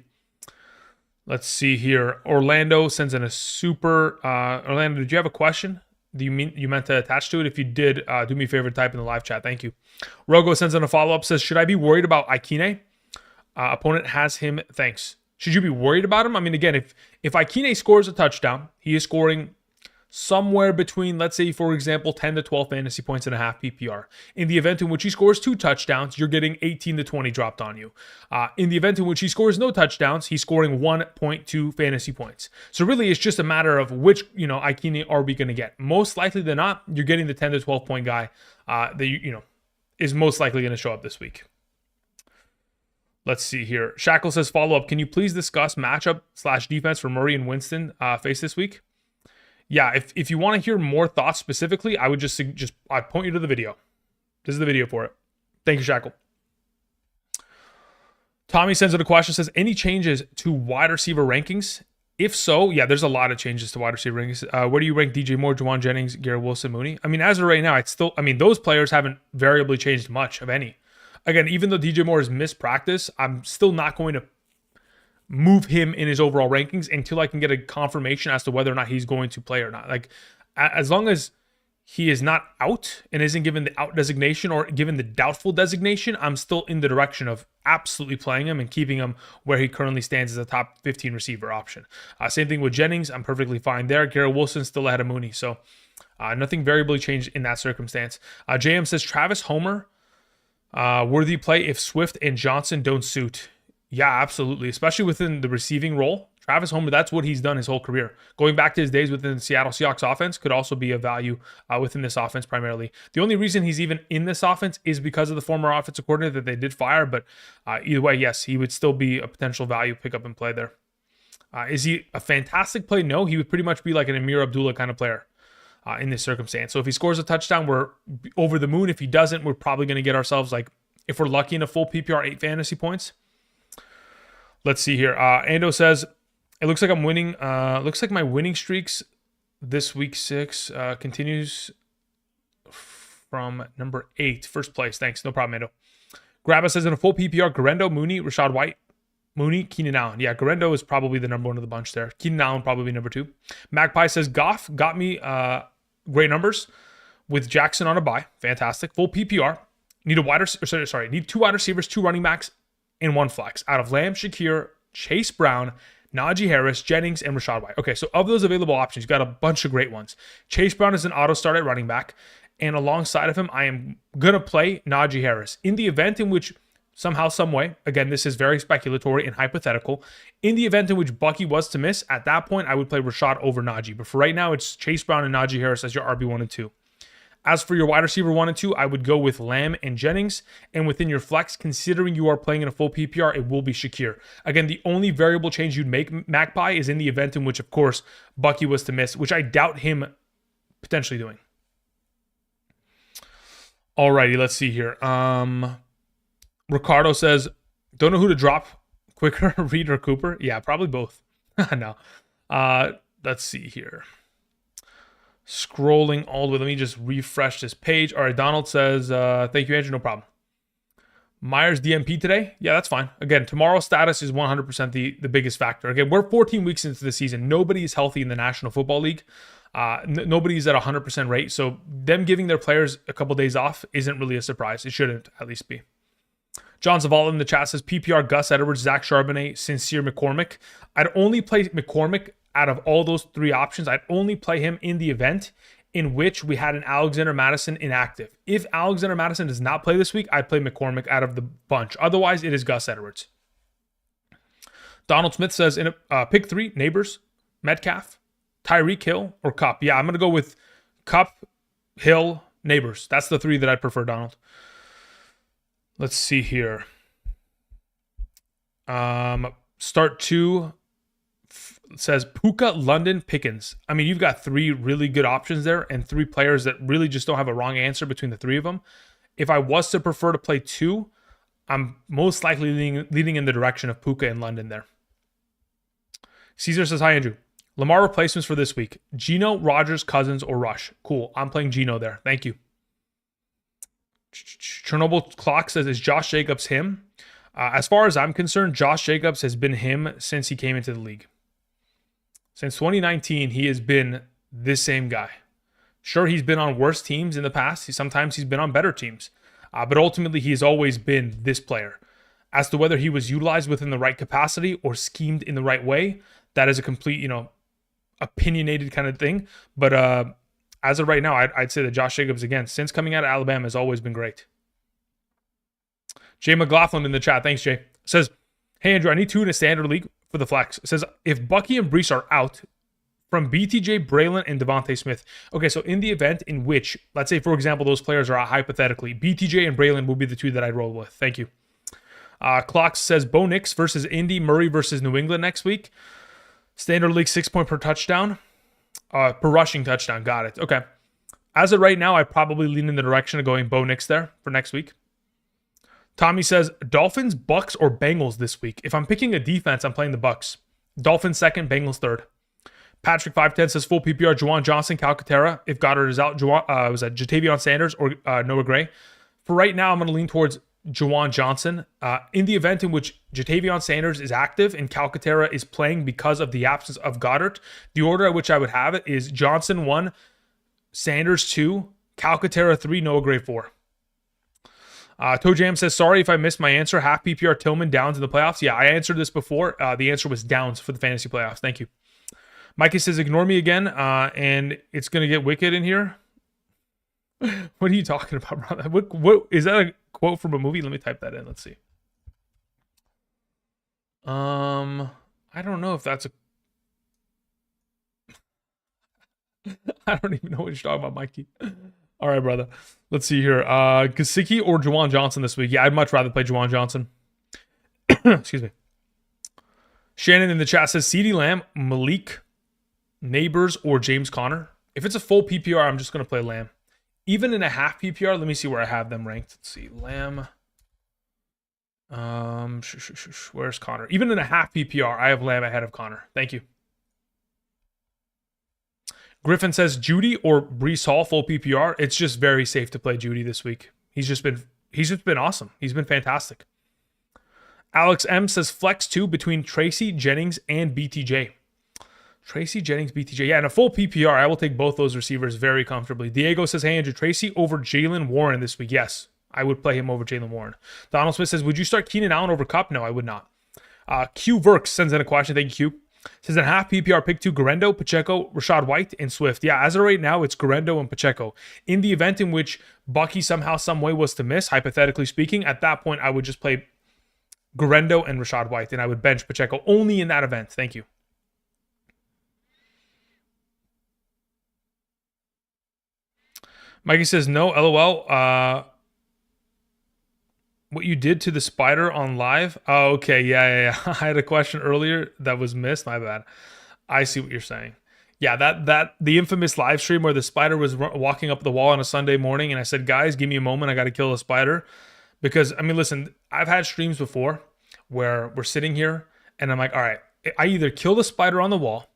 Let's see here. Orlando sends in a super. Orlando, did you have a question? Do you meant to attach to it? If you did, do me a favor, type in the live chat. Thank you. Rogo sends in a follow-up, says, should I be worried about Ikine? Opponent has him. Thanks. Should you be worried about him? I mean, again, if Ikine scores a touchdown, he is scoring somewhere between, let's say, for example, 10 to 12 fantasy points and a half PPR. In the event in which he scores 2 touchdowns, you're getting 18 to 20 dropped on you. In the event in which he scores no touchdowns, he's scoring 1.2 fantasy points. So really, it's just a matter of which, Ikine are we going to get. Most likely than not, you're getting the 10 to 12 point guy that is most likely going to show up this week. Let's see here. Shackle says, follow up. Can you please discuss matchup/defense for Murray and Winston face this week? Yeah, if you want to hear more thoughts specifically, I would I'd point you to the video. This is the video for it. Thank you, Shackle. Tommy sends out a question, says, any changes to wide receiver rankings? If so, yeah, there's a lot of changes to wide receiver rankings. Where do you rank DJ Moore, Juwan Jennings, Garrett Wilson, Mooney? I mean, as of right now, those players haven't variably changed much, of any. Again, even though DJ Moore has missed practice, I'm still not going to move him in his overall rankings until I can get a confirmation as to whether or not he's going to play or not. Like, as long as he is not out and isn't given the out designation or given the doubtful designation, I'm still in the direction of absolutely playing him and keeping him where he currently stands as a top 15 receiver option. Same thing with Jennings. I'm perfectly fine there. Garrett Wilson still ahead of Mooney. So nothing variably changed in that circumstance. JM says, Travis Homer, worthy play if Swift and Johnson don't suit. Yeah, absolutely. Especially within the receiving role. Travis Homer, that's what he's done his whole career. Going back to his days within the Seattle Seahawks offense could also be a value within this offense primarily. The only reason he's even in this offense is because of the former offensive coordinator that they did fire. But either way, yes, he would still be a potential value pick up and play there. Is he a fantastic play? No, he would pretty much be like an Amir Abdullah kind of player in this circumstance. So if he scores a touchdown, we're over the moon. If he doesn't, we're probably going to get ourselves, like, if we're lucky, in a full PPR 8 fantasy points. Let's see here. Ando says, it looks like I'm winning. Looks like my winning streaks this week 6 continues from number 8, first place. Thanks. No problem, Ando. Grabba says, in a full PPR, Garendo, Mooney, Rashad White, Mooney, Keenan Allen. Yeah, Garendo is probably the number 1 of the bunch there. Keenan Allen probably number 2. Magpie says, Goff got me great numbers with Jackson on a bye. Fantastic. Full PPR. Need need 2 wide receivers, 2 running backs, and 1 flex out of Lamb, Shakir, Chase Brown, Najee Harris, Jennings, and Rashad White. Okay, so of those available options, you've got a bunch of great ones. Chase Brown is an auto start at running back, and alongside of him, I am going to play Najee Harris. In the event in which somehow, some way, again, this is very speculatory and hypothetical, in the event in which Bucky was to miss, at that point, I would play Rashad over Najee. But for right now, it's Chase Brown and Najee Harris as your RB1 and 2. As for your wide receiver 1 and 2, I would go with Lamb and Jennings. And within your flex, considering you are playing in a full PPR, it will be Shakir. Again, the only variable change you'd make, Magpie, is in the event in which, of course, Bucky was to miss, which I doubt him potentially doing. Alrighty, let's see here. Ricardo says, don't know who to drop quicker, Reed or Cooper? Yeah, probably both. No. Let's see here. Scrolling all the way. Let me just refresh this page. All right, Donald says, thank you, Andrew. No problem. Myers DMP today? Yeah, that's fine. Again, tomorrow's status is 100% the biggest factor. Again, we're 14 weeks into the season. Nobody is healthy in the National Football League. Nobody's at 100% rate. So them giving their players a couple days off isn't really a surprise. It shouldn't at least be. John Zavala in the chat says, PPR, Gus Edwards, Zach Charbonnet, Sincere McCormick. I'd only play McCormick out of all those 3 options. I'd only play him in the event in which we had an Alexander Madison inactive. If Alexander Madison does not play this week, I'd play McCormick out of the bunch. Otherwise, it is Gus Edwards. Donald Smith says, in a pick 3, Neighbors, Metcalf, Tyreek Hill, or Kupp. Yeah, I'm going to go with Kupp, Hill, Neighbors. That's the 3 that I'd prefer, Donald. Let's see here. Start 2 says Puka, London, Pickens. I mean, you've got 3 really good options there and 3 players that really just don't have a wrong answer between the 3 of them. If I was to prefer to play 2, I'm most likely leaning in the direction of Puka and London there. Caesar says, hi, Andrew. Lamar replacements for this week. Geno, Rodgers, Cousins, or Rush. Cool. I'm playing Geno there. Thank you. Chernobyl Clock says, is Josh Jacobs him? As far as I'm concerned, Josh Jacobs has been him since he came into the league. Since 2019, he has been this same guy. Sure, he's been on worse teams in the past. Sometimes he's been on better teams. But ultimately, he has always been this player. As to whether he was utilized within the right capacity or schemed in the right way, that is a complete, opinionated kind of thing. But as of right now, I'd say that Josh Jacobs, again, since coming out of Alabama, has always been great. Jay McLaughlin in the chat, thanks, Jay, says, hey, Andrew, I need 2 in a standard league for the flex. It says, if Bucky and Brees are out from BTJ, Braylon, and Devontae Smith. Okay, so in the event in which, let's say, for example, those players are out hypothetically, BTJ and Braylon will be the 2 that I'd roll with. Thank you. Clocks says, Bo Nix versus Indy, Murray versus New England next week. Standard league 6 point per touchdown. Per rushing touchdown. Got it. Okay. As of right now, I probably lean in the direction of going Bo Nix there for next week. Tommy says, Dolphins, Bucks, or Bengals this week? If I'm picking a defense, I'm playing the Bucks. Dolphins second, Bengals third. Patrick 510 says full PPR, Juwan Johnson, Calcaterra. If Goddard is out, was that Jatavion Sanders or Noah Gray? For right now, I'm going to lean towards Juwan Johnson. In the event in which Jatavion Sanders is active and Calcaterra is playing because of the absence of Goddard, the order at which I would have it is Johnson 1, Sanders 2, Calcaterra 3, Noah Gray 4. Toe Jam says, sorry if I missed my answer. Half PPR Tillman downs in the playoffs. Yeah, I answered this before. The answer was downs for the fantasy playoffs. Thank you. Mikey says, ignore me again, and it's going to get wicked in here. What are you talking about, brother? What is that a quote from a movie? Let me type that in. Let's see. I don't know if that's a... I don't even know what you're talking about, Mikey. All right, brother. Let's see here. Gesicki or Juwan Johnson this week? Yeah, I'd much rather play Juwan Johnson. Excuse me. Shannon in the chat says CeeDee Lamb, Malik, Neighbors, or James Conner. If it's a full PPR, I'm just going to play Lamb. Even in a half PPR, let me see where I have them ranked. Let's see. Lamb. Where's Conner? Even in a half PPR, I have Lamb ahead of Conner. Thank you. Griffin says Judy or Breece Hall full PPR. It's just very safe to play Judy this week. He's just been awesome. He's been fantastic. Alex M says flex 2 between Tracy Jennings and BTJ. Tracy Jennings, BTJ. Yeah, in a full PPR, I will take both those receivers very comfortably. Diego says, hey, Andrew, Tracy over Jalen Warren this week. Yes, I would play him over Jalen Warren. Donald Smith says, would you start Keenan Allen over Kupp? No, I would not. Q Verks sends in a question. Thank you, Q. Says in half PPR, pick 2, Garendo, Pacheco, Rashad White, and Swift. Yeah, as of right now, it's Garendo and Pacheco. In the event in which Bucky somehow, some way was to miss, hypothetically speaking, at that point, I would just play Garendo and Rashad White, and I would bench Pacheco only in that event. Thank you. Mikey says, no, LOL. What you did to the spider on live? Oh, okay. Yeah. I had a question earlier that was missed. My bad. I see what you're saying. Yeah, that the infamous live stream where the spider was walking up the wall on a Sunday morning, and I said, guys, give me a moment. I got to kill a spider. Because, I mean, listen, I've had streams before where we're sitting here, and I'm like, all right, I either kill the spider on the wall,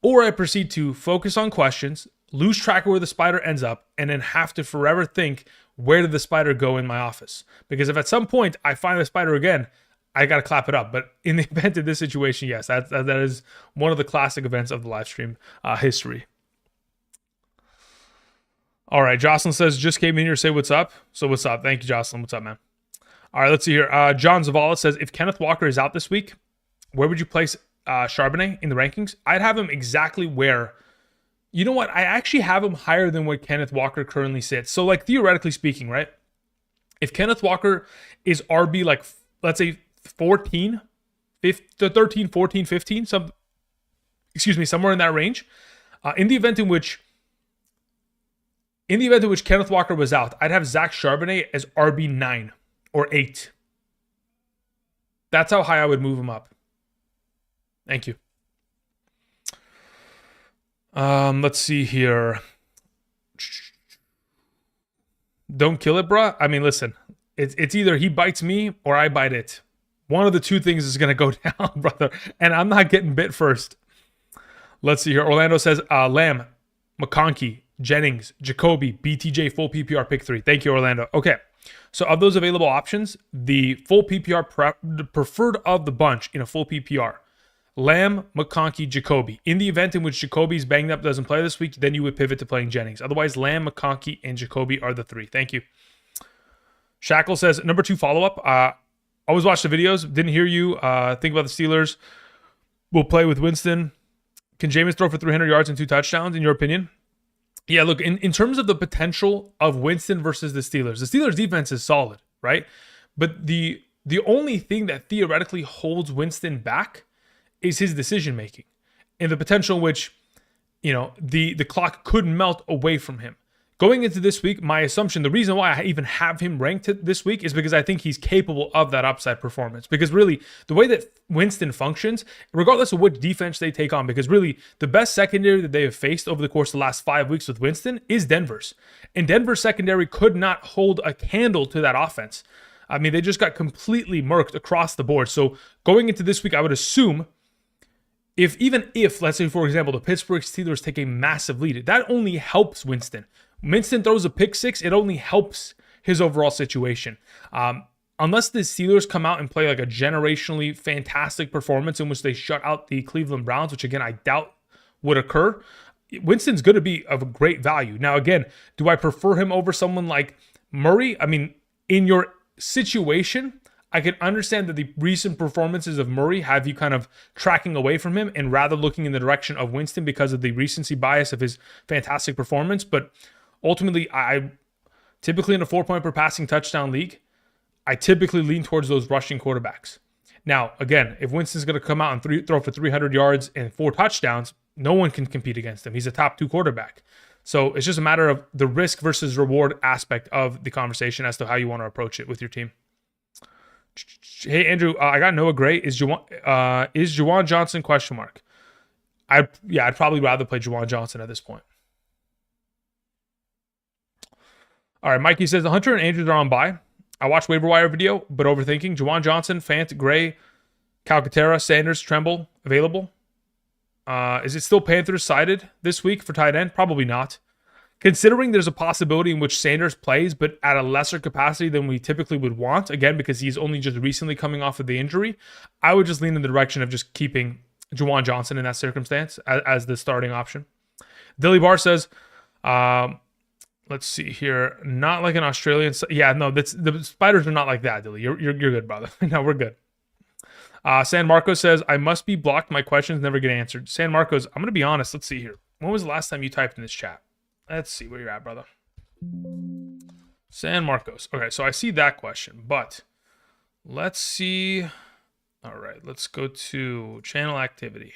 or I proceed to focus on questions, lose track of where the spider ends up, and then have to forever think, where did the spider go in my office? Because if at some point I find the spider again, I got to clap it up. But in the event of this situation, yes, that is one of the classic events of the live stream history. All right, Jocelyn says, just came in here to say what's up. So what's up? Thank you, Jocelyn. What's up, man? All right, let's see here. John Zavala says, if Kenneth Walker is out this week, where would you place Charbonnet in the rankings? I'd have him exactly where... You know what? I actually have him higher than where Kenneth Walker currently sits. So, like, theoretically speaking, right? If Kenneth Walker is RB, like, let's say 14, 13, 14, 15, somewhere in that range. In the event in which Kenneth Walker was out, I'd have Zach Charbonnet as RB 9 or 8. That's how high I would move him up. Thank you. Let's see here. Don't kill it, bruh. I mean, listen, it's either he bites me or I bite it. One of the two things is going to go down, brother. And I'm not getting bit first. Let's see here. Orlando says, Lamb, McConkey, Jennings, Jacoby, BTJ, full PPR pick 3. Thank you, Orlando. Okay. So of those available options, the full PPR the preferred of the bunch in a full PPR. Lamb, McConkey, Jacoby. In the event in which Jacoby's banged up, doesn't play this week, then you would pivot to playing Jennings. Otherwise, Lamb, McConkey, and Jacoby are the 3. Thank you. Shackle says, number 2 follow-up. Always watch the videos. Didn't hear you. Think about the Steelers. We'll play with Winston. Can Jameis throw for 300 yards and 2 touchdowns, in your opinion? Yeah, look, in terms of the potential of Winston versus the Steelers defense is solid, right? But the only thing that theoretically holds Winston back is his decision making and the potential in which, the clock could melt away from him. Going into this week, my assumption, the reason why I even have him ranked this week is because I think he's capable of that upside performance. Because really, the way that Winston functions, regardless of which defense they take on, because really, the best secondary that they have faced over the course of the last 5 weeks with Winston is Denver's. And Denver's secondary could not hold a candle to that offense. I mean, they just got completely murked across the board. So going into this week, I would assume even if, let's say, for example, the Pittsburgh Steelers take a massive lead, that only helps Winston. Winston throws a pick six, it only helps his overall situation. Unless the Steelers come out and play like a generationally fantastic performance in which they shut out the Cleveland Browns, which again, I doubt would occur, Winston's going to be of a great value. Now, again, do I prefer him over someone like Murray? I mean, in your situation, I can understand that the recent performances of Murray have you kind of tracking away from him and rather looking in the direction of Winston because of the recency bias of his fantastic performance. But ultimately, I typically in a 4-point per passing touchdown league, I typically lean towards those rushing quarterbacks. Now, again, if Winston's going to come out and throw for 300 yards and 4 touchdowns, no one can compete against him. He's a top 2 quarterback. So it's just a matter of the risk versus reward aspect of the conversation as to how you want to approach it with your team. Hey, Andrew, I got Noah Gray. Is Juwan Johnson ? I'd probably rather play Juwan Johnson at this point. All right, Mikey says, the Hunter and Andrews are on bye. I watched waiver wire video, but overthinking. Juwan Johnson, Fant, Gray, Calcaterra, Sanders, Tremble, available. Is it still Panthers sided this week for tight end? Probably not. Considering there's a possibility in which Sanders plays, but at a lesser capacity than we typically would want, again, because he's only just recently coming off of the injury, I would just lean in the direction of just keeping Juwan Johnson in that circumstance as the starting option. Dilly Bar says, let's see here, not like an Australian. Yeah, no, the Spiders are not like that, Dilly. You're good, brother. No, we're good. San Marcos says, I must be blocked. My questions never get answered. San Marcos, I'm going to be honest. Let's see here. When was the last time you typed in this chat? Let's see where you're at, brother. San Marcos. Okay, so I see that question, but let's see. All right, let's go to channel activity.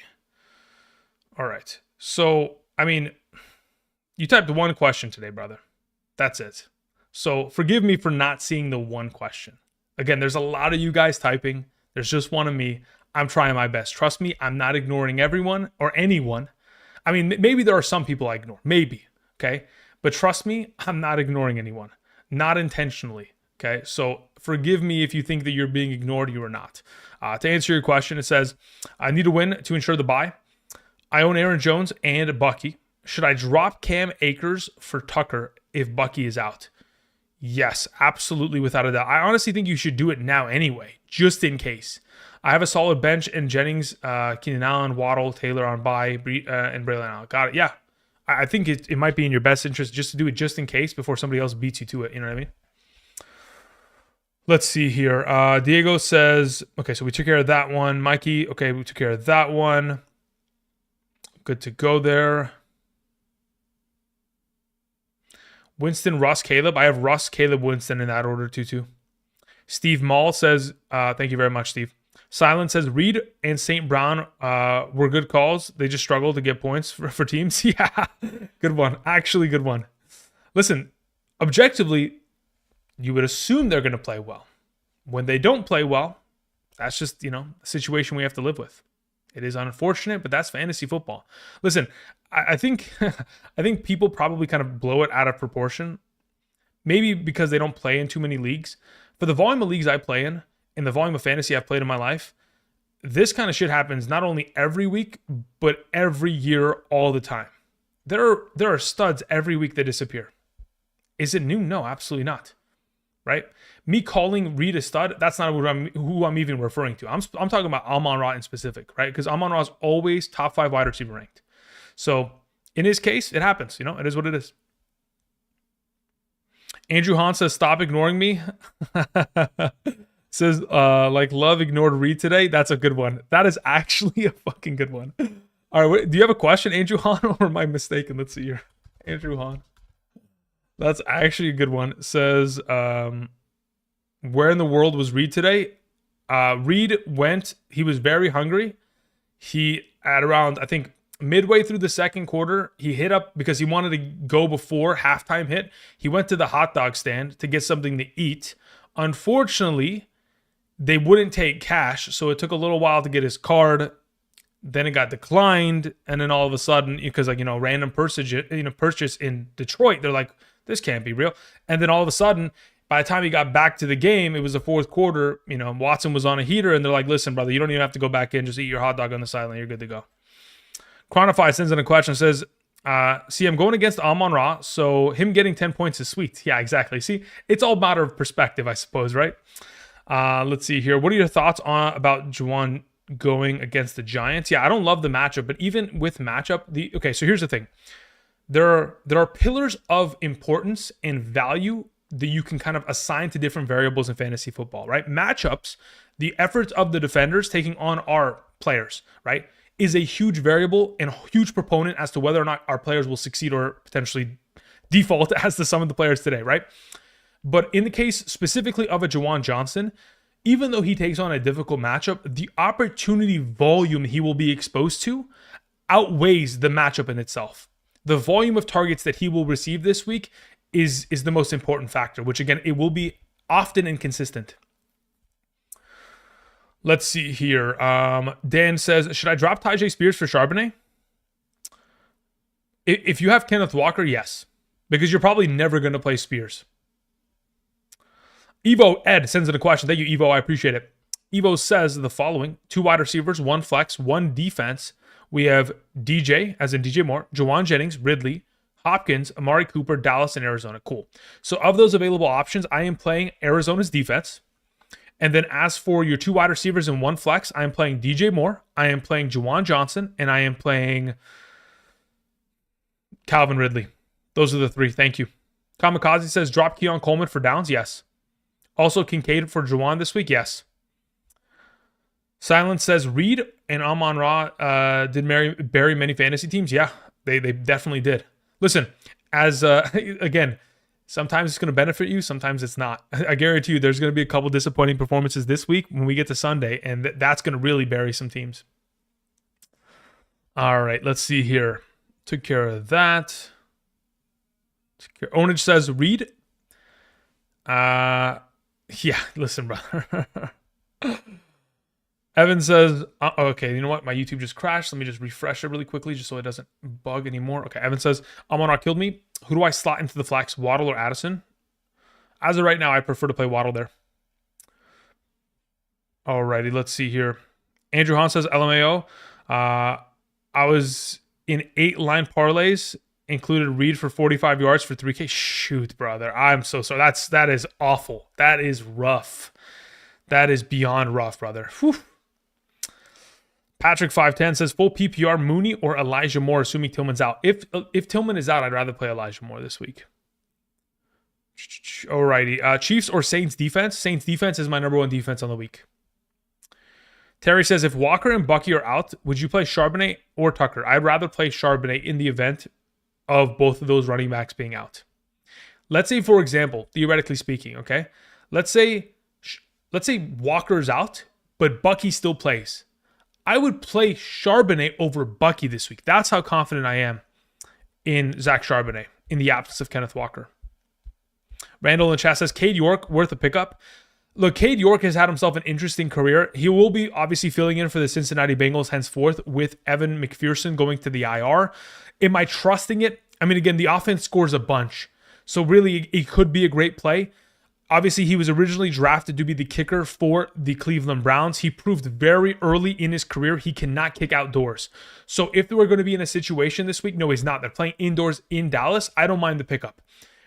All right. So, I mean, you typed one question today, brother. That's it. So forgive me for not seeing the one question. Again, there's a lot of you guys typing. There's just one of me. I'm trying my best. Trust me, I'm not ignoring everyone or anyone. I mean, maybe there are some people I ignore. Maybe. Okay. But trust me, I'm not ignoring anyone. Not intentionally. Okay. So forgive me if you think that you're being ignored. You are not. To answer your question, it says, I need a win to ensure the bye. I own Aaron Jones and Bucky. Should I drop Cam Akers for Tucker if Bucky is out? Yes, absolutely, without a doubt. I honestly think you should do it now anyway, just in case. I have a solid bench in Jennings, Keenan Allen, Waddle, Taylor on bye, and Braylon Allen. Got it. Yeah, I think it might be in your best interest just to do it just in case before somebody else beats you to it. You know what I mean? Let's see here. Diego says, okay, so we took care of that one. Mikey, okay, we took care of that one. Good to go there. Winston, Russ, Caleb. I have Russ, Caleb, Winston in that order too. Steve Mall says, thank you very much, Steve. Silent says, Reed and St. Brown were good calls. They just struggled to get points for teams. Yeah, good one. Actually, good one. Listen, objectively, you would assume they're going to play well. When they don't play well, that's just, a situation we have to live with. It is unfortunate, but that's fantasy football. Listen, I think people probably kind of blow it out of proportion. Maybe because they don't play in too many leagues. For the volume of leagues I play in, and the volume of fantasy I've played in my life, this kind of shit happens not only every week, but every year, all the time. There are studs every week that disappear. Is it new? No, absolutely not. Right? Me calling Reed a stud, that's not who I'm even referring to. I'm talking about Amon-Ra in specific, right? Because Amon-Ra is always top 5 wide receiver ranked. So in his case, it happens. It is what it is. Andrew Hahn says, stop ignoring me. Says, like Love ignored Reed today. That's a good one. That is actually a fucking good one. All right, do you have a question, Andrew Hahn, or am I mistaken? Let's see here. Andrew Hahn. That's actually a good one. Says, where in the world was Reed today? Reed went, he was very hungry. He, at around, I think, midway through the second quarter, he hit up because he wanted to go before halftime hit. He went to the hot dog stand to get something to eat. Unfortunately, they wouldn't take cash, so it took a little while to get his card. Then it got declined, and then all of a sudden, because random purchase in Detroit, they're like, this can't be real. And then all of a sudden, By the time he got back to the game, it was the fourth quarter. Watson was on a heater, and they're like, listen, brother, you don't even have to go back in. Just eat your hot dog on the sideline. You're good to go. Chronify sends in a question, says, see, I'm going against Amon-Ra, so him getting 10 points is sweet. Yeah, exactly. See, it's all a matter of perspective, I suppose, right? Let's see here. What are your thoughts about Juwan going against the Giants? Yeah, I don't love the matchup, but even with matchup, okay, so here's the thing. There are pillars of importance and value that you can kind of assign to different variables in fantasy football, right? Matchups, the efforts of the defenders taking on our players, right, is a huge variable and a huge proponent as to whether or not our players will succeed or potentially default as to some of the players today, right? But in the case specifically of a Juwan Johnson, even though he takes on a difficult matchup, the opportunity volume he will be exposed to outweighs the matchup in itself. The volume of targets that he will receive this week is the most important factor, which again, it will be often inconsistent. Let's see here. Dan says, should I drop Tyjae Spears for Charbonnet? If you have Kenneth Walker, yes, because you're probably never going to play Spears. Evo Ed sends in a question. Thank you, Evo. I appreciate it. Evo says the following: 2 wide receivers, 1 flex, 1 defense. We have DJ, as in DJ Moore, Juwan Jennings, Ridley, Hopkins, Amari Cooper, Dallas, and Arizona. Cool. So of those available options, I am playing Arizona's defense. And then as for your 2 wide receivers and 1 flex, I am playing DJ Moore, I am playing Juwan Johnson, and I am playing Calvin Ridley. Those are the 3. Thank you. Kamikaze says, drop Keon Coleman for downs? Yes. Also Kincaid for Juwan this week? Yes. Silence says, Reed and Amon-Ra did bury many fantasy teams? Yeah, they definitely did. Listen, as again, sometimes it's going to benefit you, sometimes it's not. I guarantee you there's going to be a couple disappointing performances this week when we get to Sunday, and that's going to really bury some teams. All right, let's see here. Took care of that. Onage says, Reed. Yeah, listen, brother. Evan says, okay, you know what? My YouTube just crashed. Let me just refresh it really quickly just so it doesn't bug anymore. Okay, Evan says, Amon-Ra killed me. Who do I slot into the flex, Waddle or Addison? As of right now, I prefer to play Waddle there. Alrighty, let's see here. Andrew Hahn says, LMAO. I was in 8 line parlays, included Reed for 45 yards for 3K. Shoot, brother. I'm so sorry. That is awful. That is rough. That is beyond rough, brother. Whew. Patrick 510 says, full PPR Mooney or Elijah Moore, assuming Tillman's out. If Tillman is out, I'd rather play Elijah Moore this week. Alrighty. Chiefs or Saints defense? Saints defense is my number 1 defense on the week. Terry says, if Walker and Bucky are out, would you play Charbonnet or Tucker? I'd rather play Charbonnet in the event of both of those running backs being out. Let's say, for example, theoretically speaking, okay? Let's say Walker's out, but Bucky still plays. I would play Charbonnet over Bucky this week. That's how confident I am in Zach Charbonnet in the absence of Kenneth Walker. Randall in the chat says, Cade York worth a pickup. Look, Cade York has had himself an interesting career. He will be obviously filling in for the Cincinnati Bengals henceforth with Evan McPherson going to the IR. Am I trusting it? I mean, again, the offense scores a bunch. So really, it could be a great play. Obviously, he was originally drafted to be the kicker for the Cleveland Browns. He proved very early in his career he cannot kick outdoors. So if they were going to be in a situation this week, no, he's not. They're playing indoors in Dallas. I don't mind the pickup.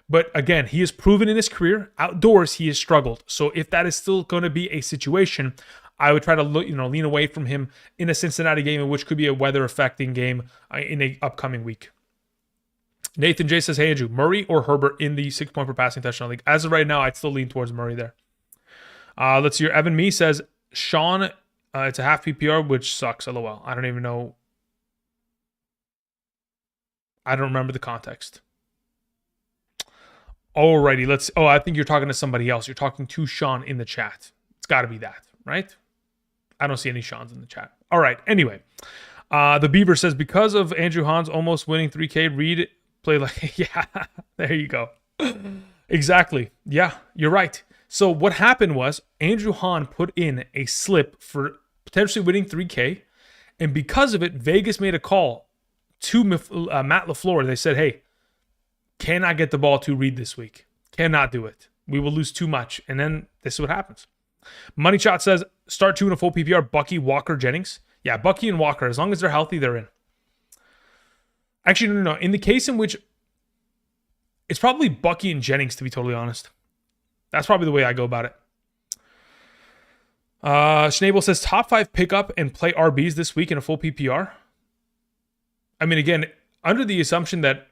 But again, he has proven in his career, outdoors, he has struggled. So if that is still going to be a situation, I would try to lean away from him in a Cincinnati game, which could be a weather-affecting game in an upcoming week. Nathan J says, hey, Andrew, Murray or Herbert in the 6-point per passing touchdown league? As of right now, I'd still lean towards Murray there. Let's hear. Evan Me says, Sean, it's a half PPR, which sucks, LOL. I don't even know. I don't remember the context. Alrighty, I think you're talking to somebody else. You're talking to Sean in the chat. It's got to be that, right? I don't see any Seans in the chat. All right, anyway. The Beaver says, because of Andrew Hahn's almost winning 3K, Reed play like, yeah, there you go. Exactly. Yeah, you're right. So what happened was Andrew Hahn put in a slip for potentially winning 3K, and because of it, Vegas made a call to Matt LaFleur. They said, hey, cannot get the ball to Reed this week. Cannot do it. We will lose too much. And then this is what happens. Money Shot says, start 2 in a full PPR, Bucky, Walker, Jennings. Yeah, Bucky and Walker. As long as they're healthy, they're in. Actually, no. In the case in which it's probably Bucky and Jennings, to be totally honest. That's probably the way I go about it. Schnabel says, top 5 pickup and play RBs this week in a full PPR. I mean, again, under the assumption that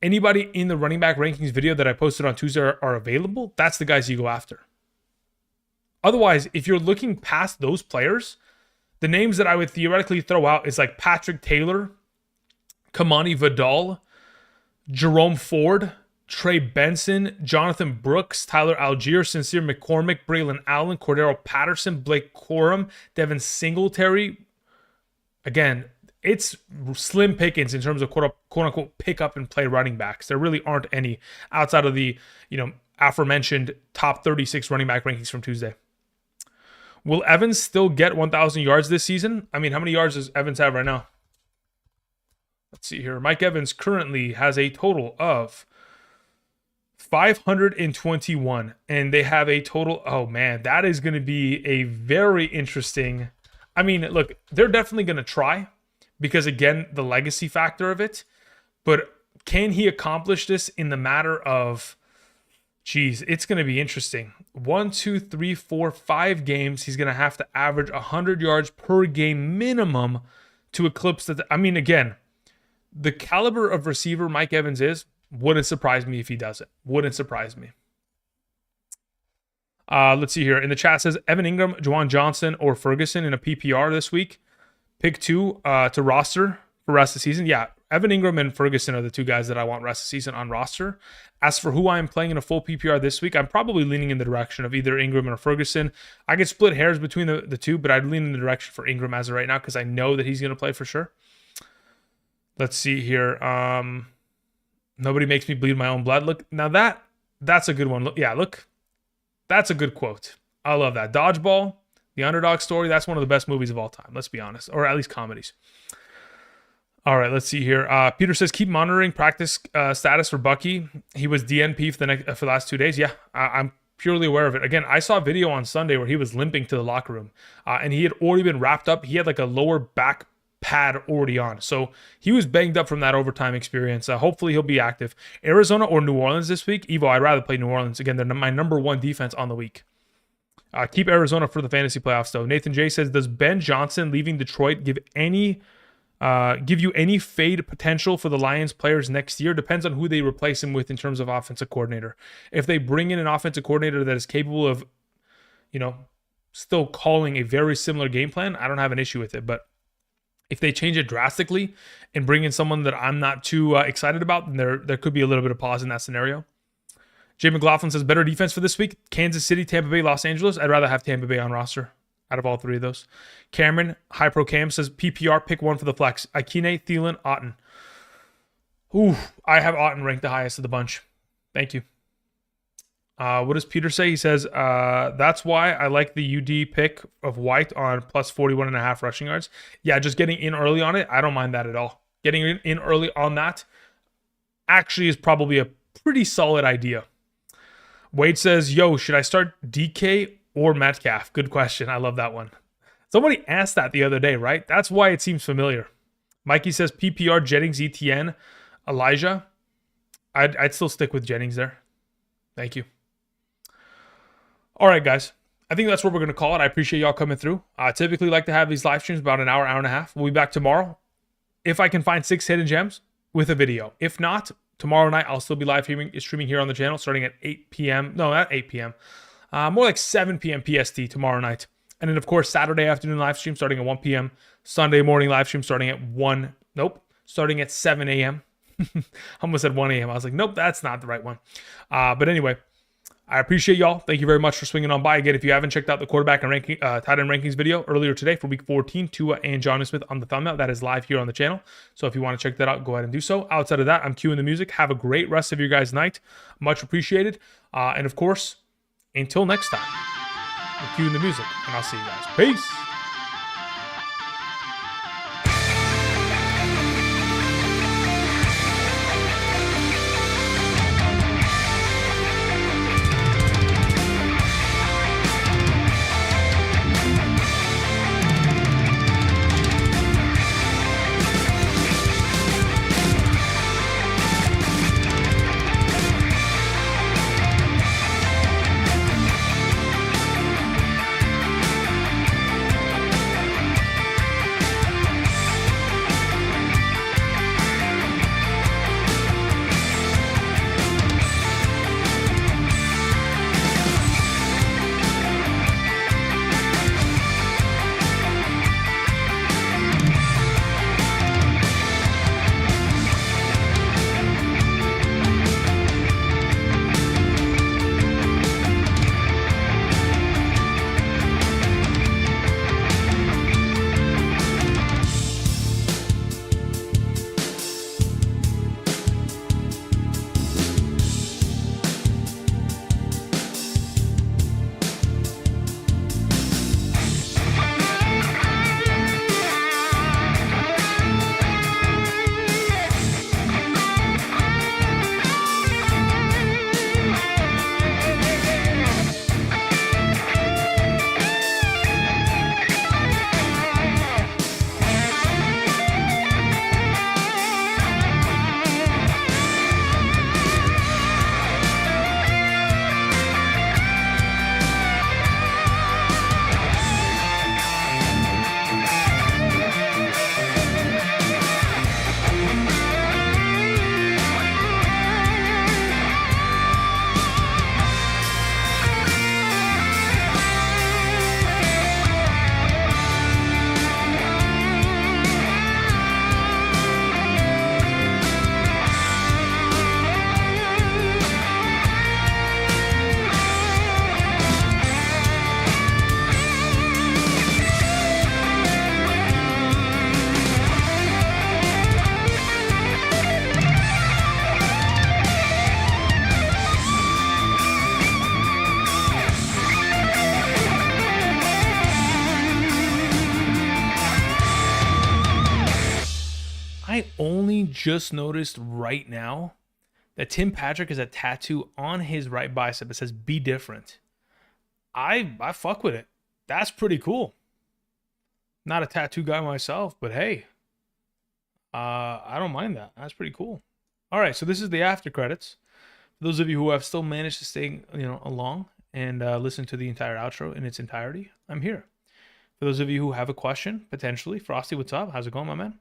anybody in the running back rankings video that I posted on Tuesday are available, that's the guys you go after. Otherwise, if you're looking past those players, the names that I would theoretically throw out is like Patrick Taylor, Kamani Vidal, Jerome Ford, Trey Benson, Jonathan Brooks, Tyler Algier, Sincere McCormick, Braylon Allen, Cordero Patterson, Blake Corum, Devin Singletary. Again, it's slim pickings in terms of quote unquote pick up and play running backs. There really aren't any outside of the, aforementioned top 36 running back rankings from Tuesday. Will Evans still get 1,000 yards this season? I mean, how many yards does Evans have right now? Let's see here. Mike Evans currently has a total of 521, and they have a total. Oh man, that is going to be a very interesting. I mean, look, they're definitely going to try because, again, the legacy factor of it. But can he accomplish this in the matter of, geez, it's going to be interesting. 1, 2, 3, 4, 5 games. He's going to have to average 100 yards per game minimum to eclipse that. I mean, again, the caliber of receiver Mike Evans wouldn't surprise me if he does it. Wouldn't surprise me. Let's see here. In the chat says Evan Ingram, Juwan Johnson, or Ferguson in a PPR this week. Pick 2 to roster for rest of the season. Yeah, Evan Ingram and Ferguson are the 2 guys that I want rest of the season on roster. As for who I am playing in a full PPR this week, I'm probably leaning in the direction of either Ingram or Ferguson. I could split hairs between the 2, but I'd lean in the direction for Ingram as of right now because I know that he's going to play for sure. Let's see here. Nobody makes me bleed my own blood. Look, now that's a good one. Yeah, look, that's a good quote. I love that. Dodgeball, the Underdog story, that's one of the best movies of all time. Let's be honest, or at least comedies. All right, let's see here. Peter says, keep monitoring practice status for Bucky. He was DNP for the last 2 days. Yeah, I'm purely aware of it. Again, I saw a video on Sunday where he was limping to the locker room, and he had already been wrapped up. He had like a lower back pad already on. So he was banged up from that overtime experience. Hopefully he'll be active. Arizona or New Orleans this week? Evo, I'd rather play New Orleans. Again, they're my number 1 defense on the week. Keep Arizona for the fantasy playoffs, though. Nathan J says, does Ben Johnson leaving Detroit give you any fade potential for the Lions players next year? Depends on who they replace him with in terms of offensive coordinator. If they bring in an offensive coordinator that is capable of, still calling a very similar game plan, I don't have an issue with it. But if they change it drastically and bring in someone that I'm not too excited about, then there could be a little bit of pause in that scenario. Jay McLaughlin says, better defense for this week, Kansas City, Tampa Bay, Los Angeles. I'd rather have Tampa Bay on roster out of all 3 of those. Cameron, High Pro Cam, says, PPR, pick 1 for the flex. Ikine, Thielen, Otten. Ooh, I have Otten ranked the highest of the bunch. Thank you. What does Peter say? He says, that's why I like the UD pick of White on plus 41.5 rushing yards. Yeah, just getting in early on it, I don't mind that at all. Getting in early on that actually is probably a pretty solid idea. Wade says, yo, should I start DK or Metcalf? Good question. I love that one. Somebody asked that the other day, right? That's why it seems familiar. Mikey says, PPR, Jennings, ETN, Elijah. I'd still stick with Jennings there. Thank you. All right, guys. I think that's what we're going to call it. I appreciate y'all coming through. I typically like to have these live streams about an hour, hour and a half. We'll be back tomorrow if I can find 6 hidden gems with a video. If not, tomorrow night I'll still be live streaming here on the channel starting at 8 p.m. No, not 8 p.m. More like 7 p.m. PST tomorrow night. And then, of course, Saturday afternoon live stream starting at 1 p.m. Sunday morning live stream starting at starting at 7 a.m. I almost said 1 a.m. I was like, nope, that's not the right one. But anyway, I appreciate y'all. Thank you very much for swinging on by. Again, if you haven't checked out the quarterback and tight end rankings video earlier today for week 14, Tua and Jonnu Smith on the thumbnail, that is live here on the channel. So if you want to check that out, go ahead and do so. Outside of that, I'm cueing the music. Have a great rest of your guys' night. Much appreciated. And of course, until next time, I'm cueing the music, and I'll see you guys. Peace. I only just noticed right now that Tim Patrick has a tattoo on his right bicep that says "Be different." I fuck with it. That's pretty cool. Not a tattoo guy myself, but hey, I don't mind that. That's pretty cool. All right, so this is the after credits. For those of you who have still managed to stay, along and listen to the entire outro in its entirety, I'm here. For those of you who have a question, potentially, Frosty, what's up? How's it going, my man?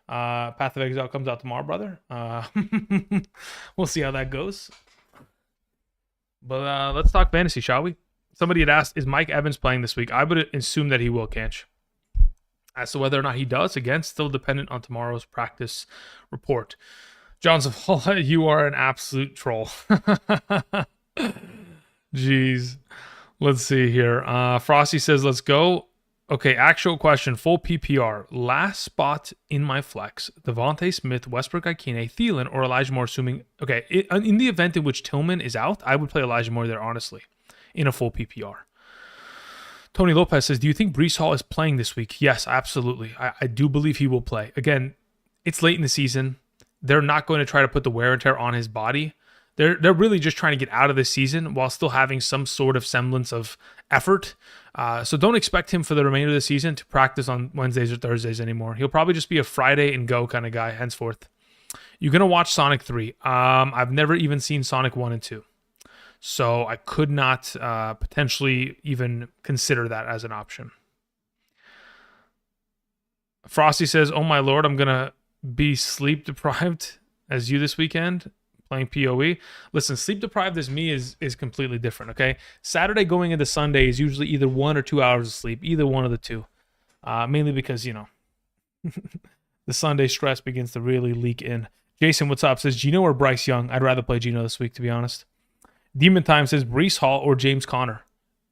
Path of Exile comes out tomorrow, brother. We'll see how that goes. But let's talk fantasy, shall we? Somebody had asked, is Mike Evans playing this week? I would assume that he will, Canch. As to whether or not he does, again, still dependent on tomorrow's practice report. John Zavala, you are an absolute troll. Jeez. Let's see here. Frosty says, let's go. Okay, actual question. Full PPR. Last spot in my flex. Devontae Smith, Westbrook Ikine, Thielen, or Elijah Moore, assuming... Okay, in the event in which Tillman is out, I would play Elijah Moore there, honestly, in a full PPR. Tony Lopez says, do you think Breece Hall is playing this week? Yes, absolutely. I do believe he will play. Again, it's late in the season. They're not going to try to put the wear and tear on his body. They're really just trying to get out of the season while still having some sort of semblance of effort. So don't expect him for the remainder of the season to practice on Wednesdays or Thursdays anymore. He'll probably just be a Friday and go kind of guy henceforth. You're going to watch Sonic 3. I've never even seen Sonic 1 and 2. So I could not potentially even consider that as an option. Frosty says, oh my lord, I'm going to be sleep deprived as you this weekend playing PoE. Listen, sleep deprived as me is completely different, okay? Saturday going into Sunday is usually either 1 or 2 hours of sleep, either one of the two. Mainly because, the Sunday stress begins to really leak in. Jason, what's up? Says Gino or Bryce Young? I'd rather play Gino this week, to be honest. Demon Time says Breece Hall or James Conner.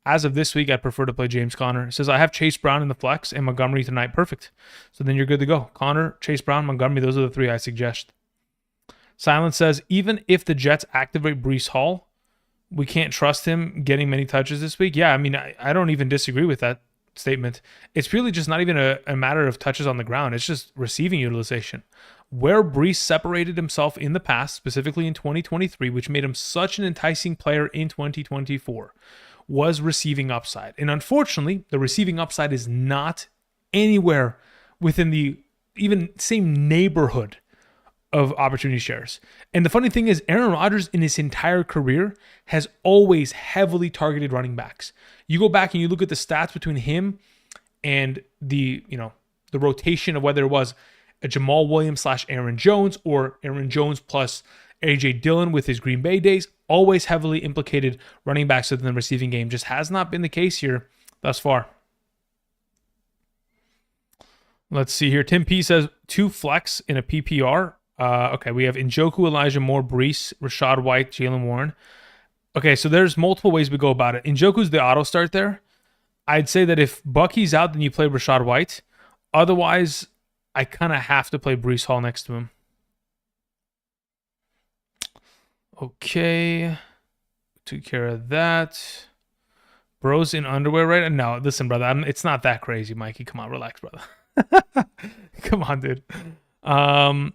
As of this week, I'd prefer to play James Conner. It says I have Chase Brown in the flex and Montgomery tonight. Perfect. So then you're good to go. Conner, Chase Brown, Montgomery, those are the three I suggest. Silence says, even if the Jets activate Breece Hall, we can't trust him getting many touches this week. Yeah, I mean, I don't even disagree with that statement. It's really just not even a matter of touches on the ground. It's just receiving utilization. Where Breece separated himself in the past, specifically in 2023, which made him such an enticing player in 2024, was receiving upside. And unfortunately, the receiving upside is not anywhere within the even same neighborhood of opportunity shares. And the funny thing is, Aaron Rodgers in his entire career has always heavily targeted running backs. You go back and you look at the stats between him and the rotation of whether it was a Jamal Williams / Aaron Jones or Aaron Jones plus A.J. Dillon with his Green Bay days, always heavily implicated running backs within the receiving game. Just has not been the case here thus far. Let's see here. Tim P says 2 flex in a PPR. Okay, we have Njoku, Elijah Moore, Breece, Rashad White, Jalen Warren. Okay, so there's multiple ways we go about it. Njoku's the auto start there. I'd say that if Bucky's out, then you play Rashad White. Otherwise, I kind of have to play Breece Hall next to him. Okay. Took care of that. Bro's in underwear right now. No, listen, brother. It's not that crazy, Mikey. Come on, relax, brother. Come on, dude. I'm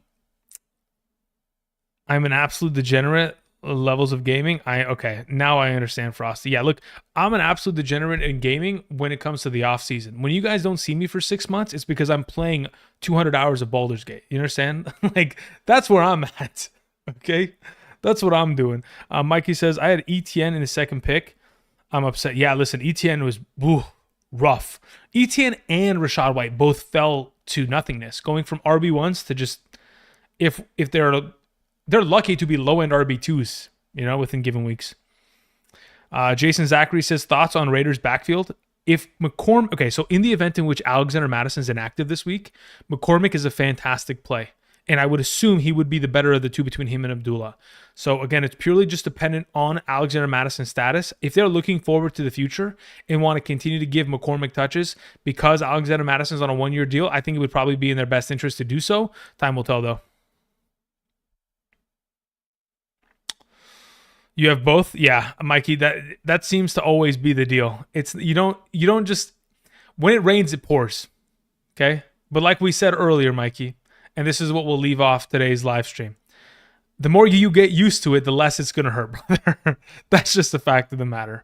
an absolute degenerate. Levels of gaming. Okay, now I understand, Frosty. Yeah, look, I'm an absolute degenerate in gaming when it comes to the off season. When you guys don't see me for 6 months, it's because I'm playing 200 hours of Baldur's Gate. You understand? Like, that's where I'm at. Okay, that's what I'm doing. Mikey says I had ETN in the second pick. I'm upset. Yeah, listen, ETN was rough. ETN and Rashad White both fell to nothingness, going from RB1s to just if they're lucky to be low-end RB2s, within given weeks. Jason Zachary says, thoughts on Raiders backfield? If McCormick... Okay, so in the event in which Alexander Madison's inactive this week, McCormick is a fantastic play. And I would assume he would be the better of the two between him and Abdullah. So again, it's purely just dependent on Alexander Madison's status. If they're looking forward to the future and want to continue to give McCormick touches because Alexander Madison's on a 1-year deal, I think it would probably be in their best interest to do so. Time will tell, though. You have both? Yeah, Mikey, that seems to always be the deal. It's you don't just when it rains it pours. Okay? But like we said earlier, Mikey, And this is what we'll leave off today's live stream. The more you get used to it, the less it's going to hurt, brother. That's just the fact of the matter.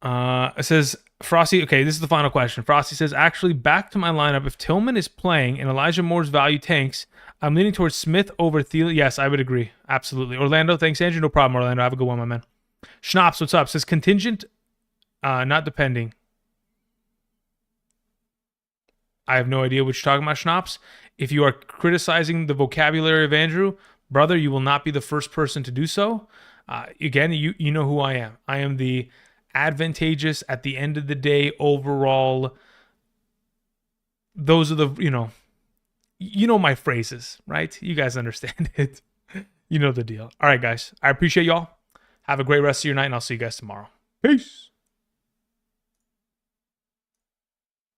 It says, Frosty, okay, this is the final question. Frosty says, actually, back to my lineup. If Tillman is playing and Elijah Moore's value tanks, I'm leaning towards Smith over Thielen. Yes, I would agree. Absolutely. Orlando, thanks, Andrew. No problem, Orlando. Have a good one, my man. Schnapps, what's up? Says contingent, not depending. I have no idea what you're talking about, Schnapps. If you are criticizing the vocabulary of Andrew, brother, you will not be the first person to do so. Again, you know who I am. I am the advantageous at the end of the day overall. Those are the, you know my phrases, right? You guys understand it. You know the deal. All right, guys. I appreciate y'all. Have a great rest of your night, and I'll see you guys tomorrow. Peace.